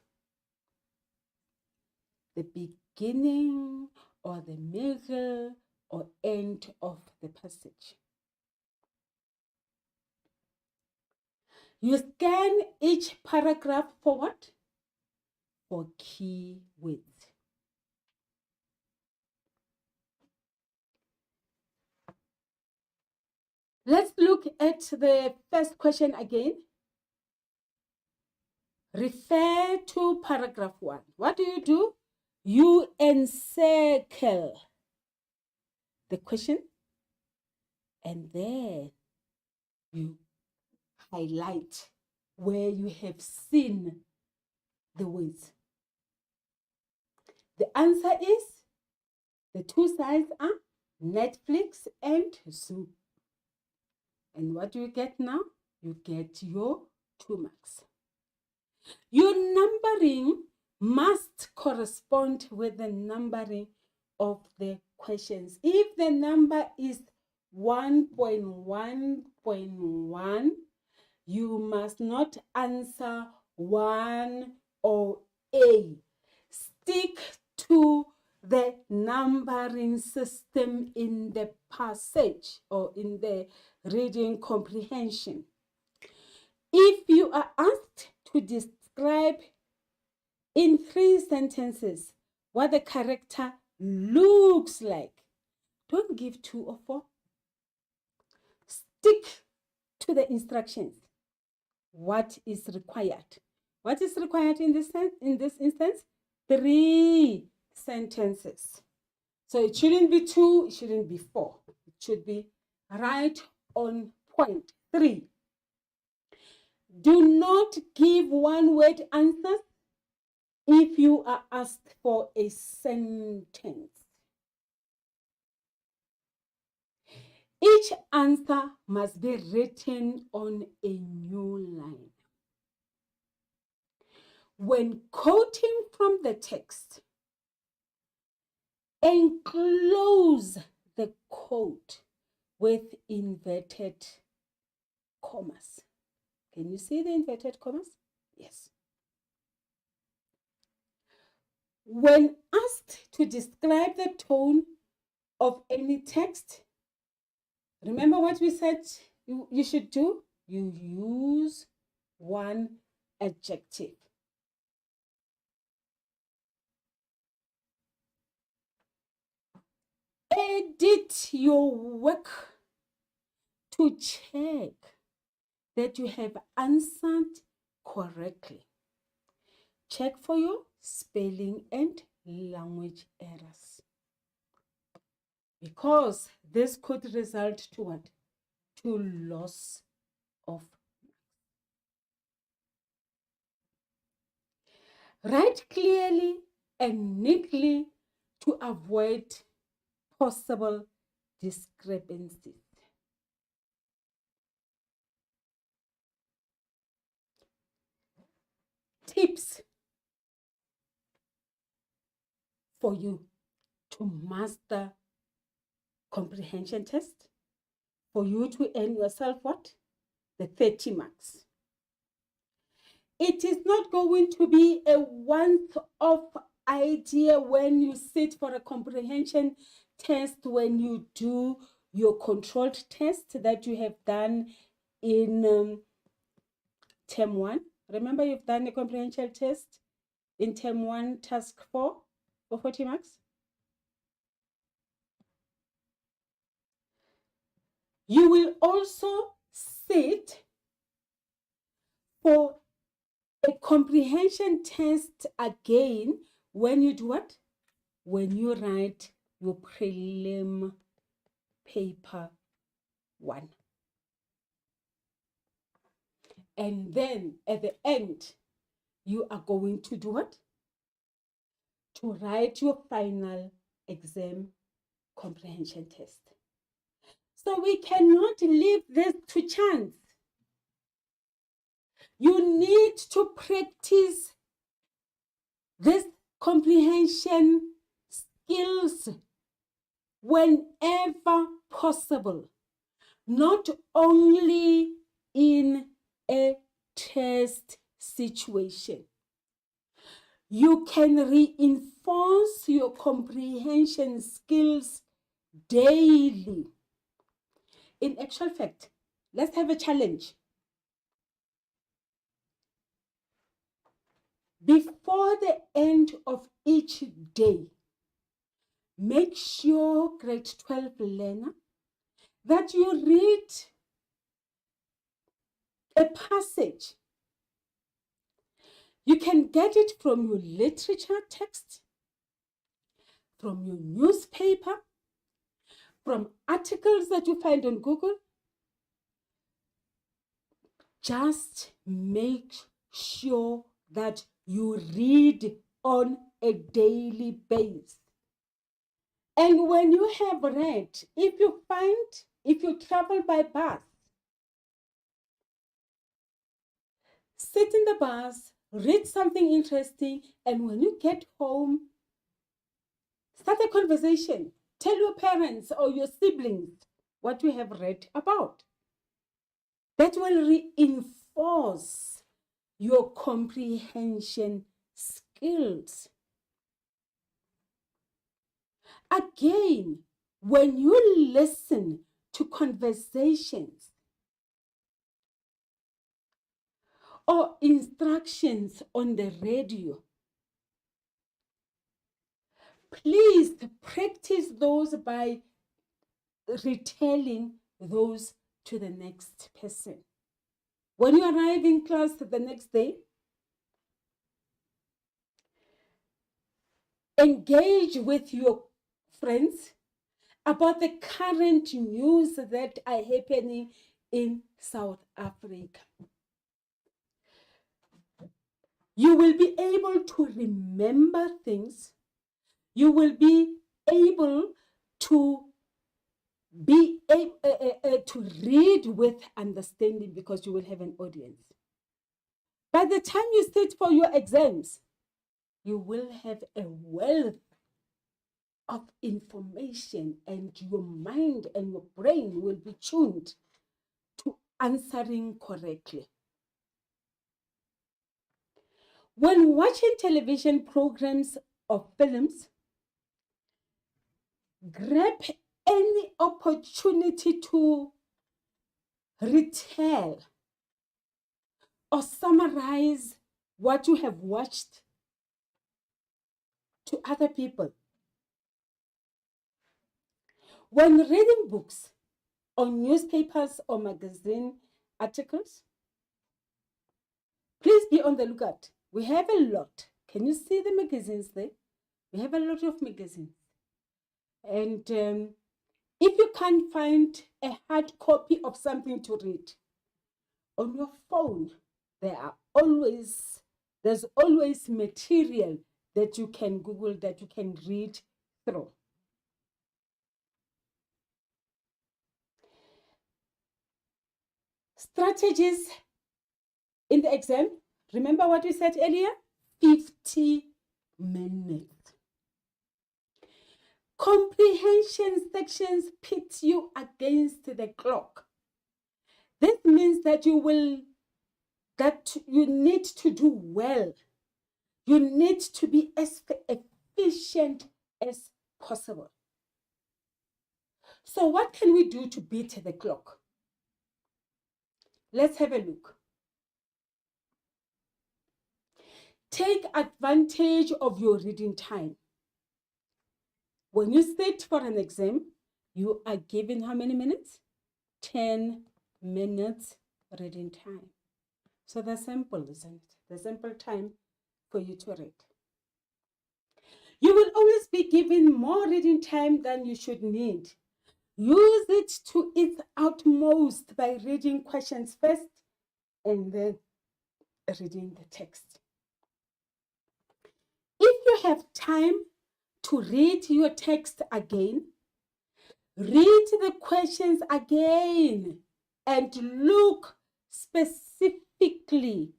the beginning or the middle or end of the passage. You scan each paragraph for what? For keywords. Let's look at the first question again. Refer to paragraph 1. What do? You encircle the question and then you highlight where you have seen the words. The answer is, the two sides are Netflix and Zoo. And what do you get now? You get your 2 marks. Your numbering must correspond with the numbering of the questions. If the number is 1.1.1, you must not answer 1 or A. Stick to the numbering system in the passage or in the reading comprehension. If you are asked to describe in 3 sentences what the character looks like, don't give 2 or 4. Stick to the instructions. What is required? What is required in this instance? 3 sentences. So it shouldn't be 2, it shouldn't be 4. It should be right on point. 3. Do not give one-word answers if you are asked for a sentence. Each answer must be written on a new line. When quoting from the text, enclose the quote with inverted commas. Can you see the inverted commas? Yes. When asked to describe the tone of any text, remember what we said you should do? You use one adjective. Edit your work to check that you have answered correctly. Check for your spelling and language errors, because this could result to what? To loss of. Write clearly and neatly to avoid possible discrepancies. Tips for you to master comprehension test, for you to earn yourself what? The 30 marks. It is not going to be a once-off idea when you sit for a comprehension test, when you do your controlled test that you have done in term 1. Remember, you've done a comprehension test in term 1, task 4 for 40 marks. You will also sit for a comprehension test again when you do what? When you write your prelim paper 1. And then at the end, you are going to do what? To write your final exam comprehension test. So we cannot leave this to chance. You need to practice this comprehension skills whenever possible, not only in a test situation. You can reinforce your comprehension skills daily. In actual fact, let's have a challenge. Before the end of each day, make sure, grade 12 learner, that you read a passage. You can get it from your literature text, from your newspaper, from articles that you find on Google. Just make sure that you read on a daily basis. And when you have read, if you travel by bus, sit in the bus, read something interesting, and when you get home, start a conversation. Tell your parents or your siblings what you have read about. That will reinforce your comprehension skills. Again, when you listen to conversations or instructions on the radio, please practice those by retelling those to the next person. When you arrive in class the next day, engage with your friends about the current news that are happening in South Africa. You will be able to remember things. You will be able to to read with understanding because you will have an audience. By the time you sit for your exams, you will have a wealth of information, and your mind and your brain will be tuned to answering correctly. When watching television programs or films, grab any opportunity to retell or summarize what you have watched to other people. When reading books or newspapers or magazine articles, please be on the lookout. We have a lot. Can you see the magazines there? We have a lot of magazines. And if you can't find a hard copy of something to read, on your phone, there's always material that you can Google, that you can read through. Strategies in the exam. Remember what we said earlier? 50 minutes. Comprehension sections pit you against the clock. This means that you need to do well. You need to be as efficient as possible. So what can we do to beat the clock? Let's have a look. Take advantage of your reading time. When you sit for an exam, you are given how many minutes? 10 minutes reading time. So they're simple, isn't it? The simple time for you to read. You will always be given more reading time than you should need. Use it to its utmost by reading questions first and then reading the text. If you have time to read your text again, read the questions again and look specifically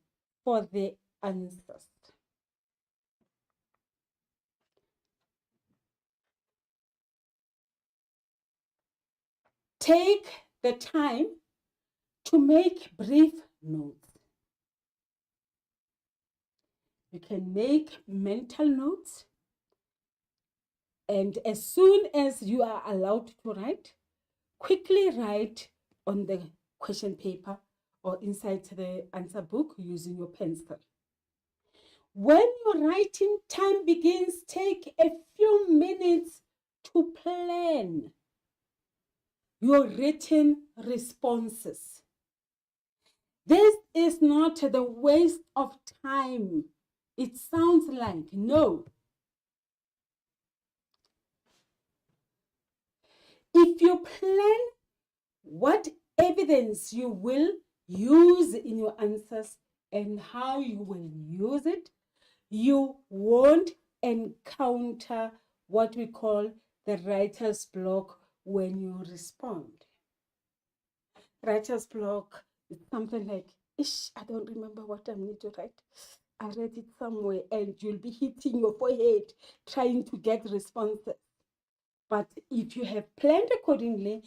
for the answers. Take the time to make brief notes. You can make mental notes, and as soon as you are allowed to write, quickly write on the question paper or inside the answer book using your pencil. When your writing time begins, take a few minutes to plan your written responses. This is not the waste of time it sounds like. No. If you plan what evidence you will use in your answers and how you will use it, you won't encounter what we call the writer's block when you respond. Writer's block is something like, I don't remember what I need to write. I read it somewhere, and you'll be hitting your forehead trying to get responses. But if you have planned accordingly,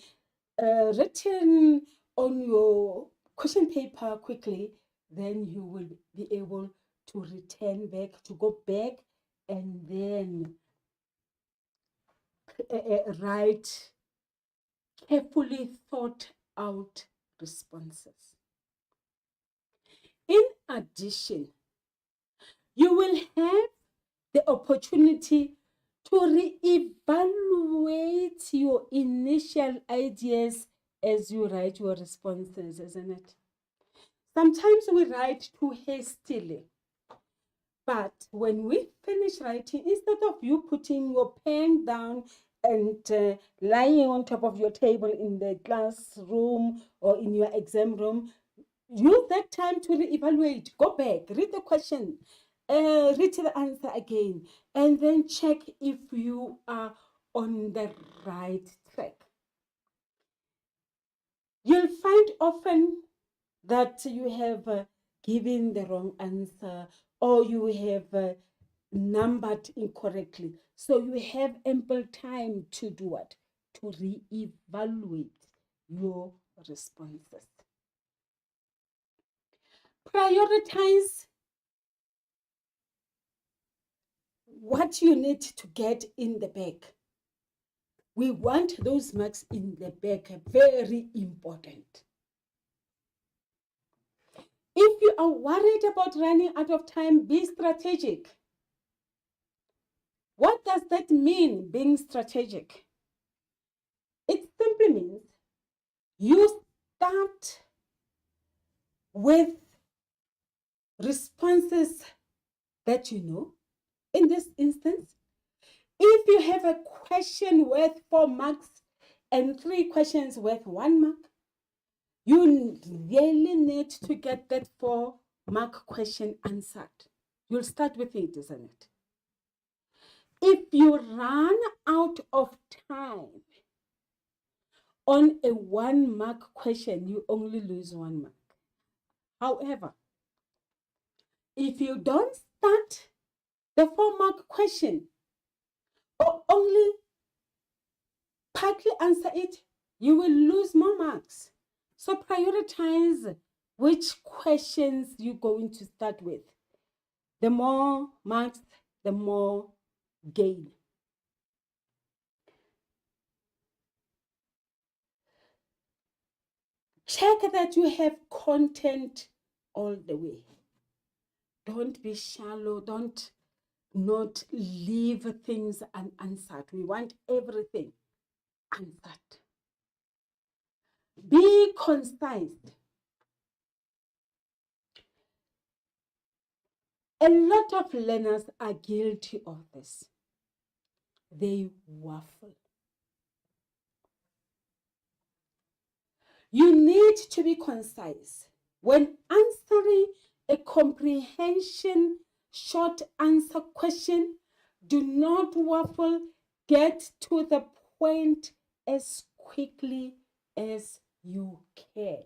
written on your question paper quickly, then you will be able to return back, to go back and then write carefully thought out responses. In addition, you will have the opportunity to reevaluate your initial ideas as you write your responses, isn't it? Sometimes we write too hastily. But when we finish writing, instead of you putting your pen down and lying on top of your table in the classroom or in your exam room, use that time to reevaluate. Go back, read the question, read the answer again, and then check if you are on the right track. You'll find often that you have given the wrong answer or you have numbered incorrectly. So you have ample time to do what? To reevaluate your responses. Prioritize what you need to get in the back. We want those marks in the back, very important. If you are worried about running out of time, be strategic. What does that mean, being strategic? It simply means you start with responses that you know. In this instance, if you have a question worth 4 marks and 3 questions worth 1 mark, you really need to get that 4-mark question answered. You'll start with it, isn't it? If you run out of time on a 1-mark question, you only lose 1 mark. However, if you don't start the 4-mark question or only partly answer it, you will lose more marks. So prioritize which questions you're going to start with. The more marks, the more gain. Check that you have content all the way. Don't be shallow. Don't not leave things unanswered. We want everything answered. Be concise. A lot of learners are guilty of this. They waffle. You need to be concise. When answering a comprehension short answer question, do not waffle. Get to the point as quickly as you can.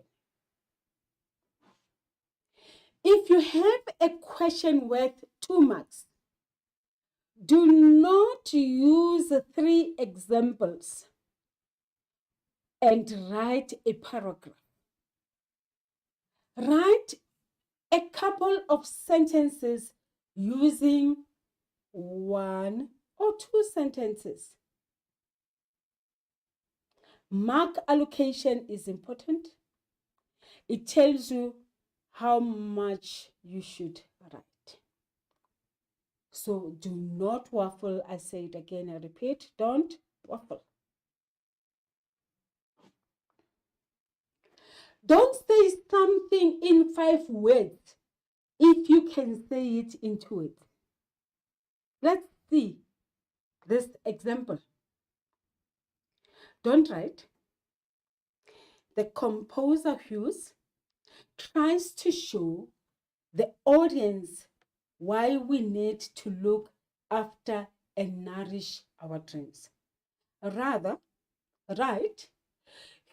If you have a question worth 2 marks, do not use 3 examples and write a paragraph. Write a couple of sentences using 1 or 2 sentences. Mark allocation is important. It tells you how much you should write. So do not waffle. I say it again, I repeat, don't waffle. Don't say something in 5 words if you can say it in 2 words. Let's see this example. Don't write. The composer Hughes tries to show the audience why we need to look after and nourish our dreams. Rather, right?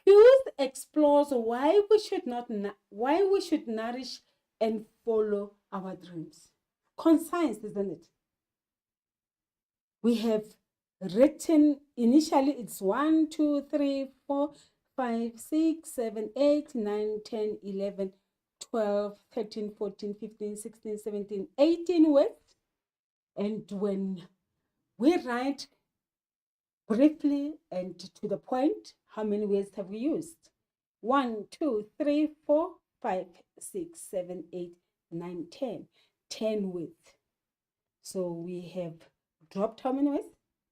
Hughes explores why we should nourish and follow our dreams. Concise, isn't it? We have written initially it's 1, 2, 3, 4, 5, 6, 7, 8, 9, 10, 11, 12, 13, 14, 15, 16, 17, 18 words. And when we write briefly and to the point, how many words have we used? 1, 2, 3, 4, 5, 6, 7, 8, 9, 10. 10 words. So we have dropped how many words?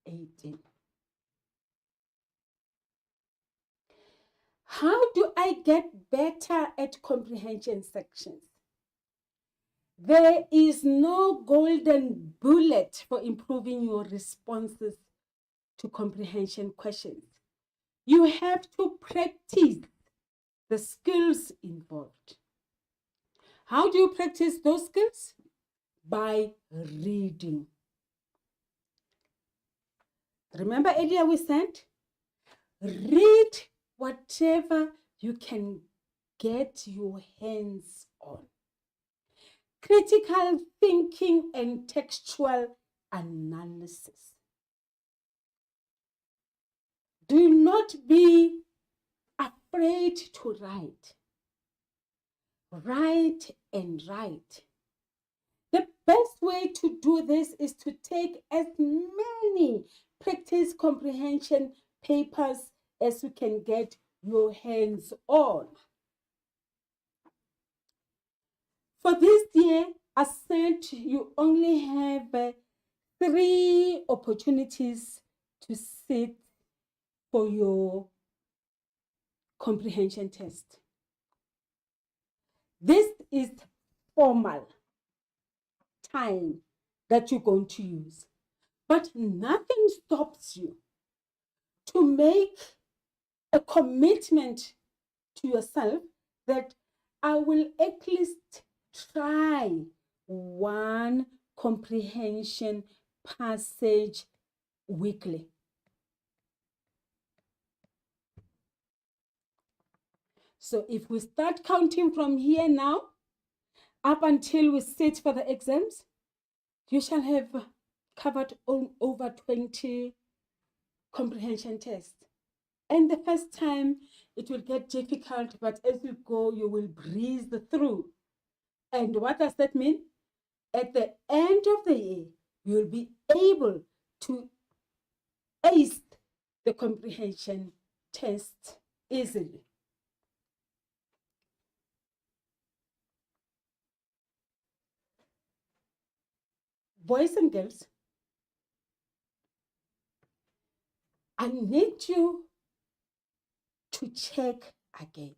18. How do I get better at comprehension sections? There is no golden bullet for improving your responses to comprehension questions. You have to practice the skills involved. How do you practice those skills? By reading. Remember earlier we said, read whatever you can get your hands on. Critical thinking and textual analysis. Do not be afraid to write. Write and write. The best way to do this is to take as many practice comprehension papers as you can get your hands on. For this year, I said you only have 3 opportunities to sit for your comprehension test. This is formal time that you're going to use, but nothing stops you to make a commitment to yourself that I will at least try 1 comprehension passage weekly. So if we start counting from here now, up until we sit for the exams, you shall have covered over 20 comprehension tests. And the first time it will get difficult, but as you go, you will breeze through. And what does that mean? At the end of the year, you'll be able to ace the comprehension test easily. Boys and girls, I need you to check again.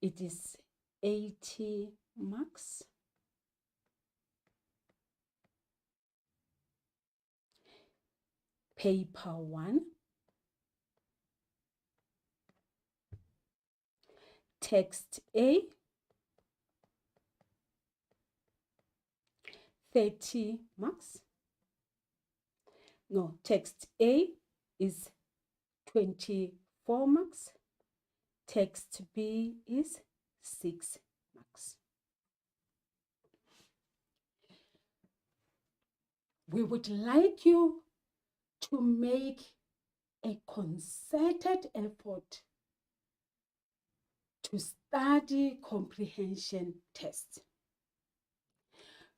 It is 80 marks. Paper 1. Text A, 30 marks. No, text A is 24 marks. Text B is 6 marks. We would like you to make a concerted effort to study comprehension tests.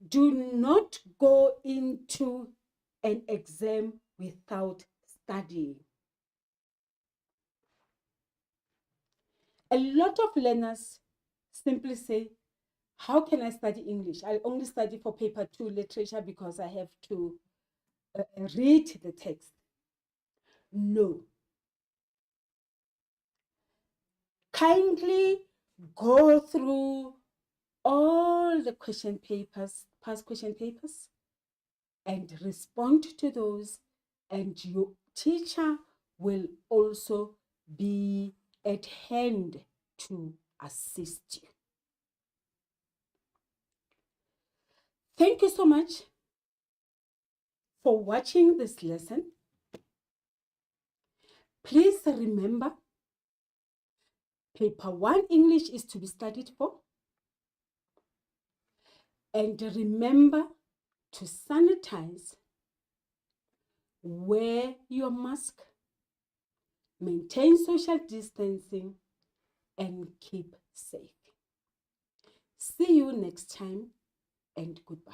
Do not go into an exam without studying. A lot of learners simply say, how can I study English? I only study for paper 2 literature because I have to read the text. No. Kindly go through all the question papers, past question papers, and respond to those, and your teacher will also be at hand to assist you. Thank you so much for watching this lesson. Please remember, paper 1 English is to be studied for. And remember to sanitize, wear your mask, maintain social distancing, and keep safe. See you next time, and goodbye.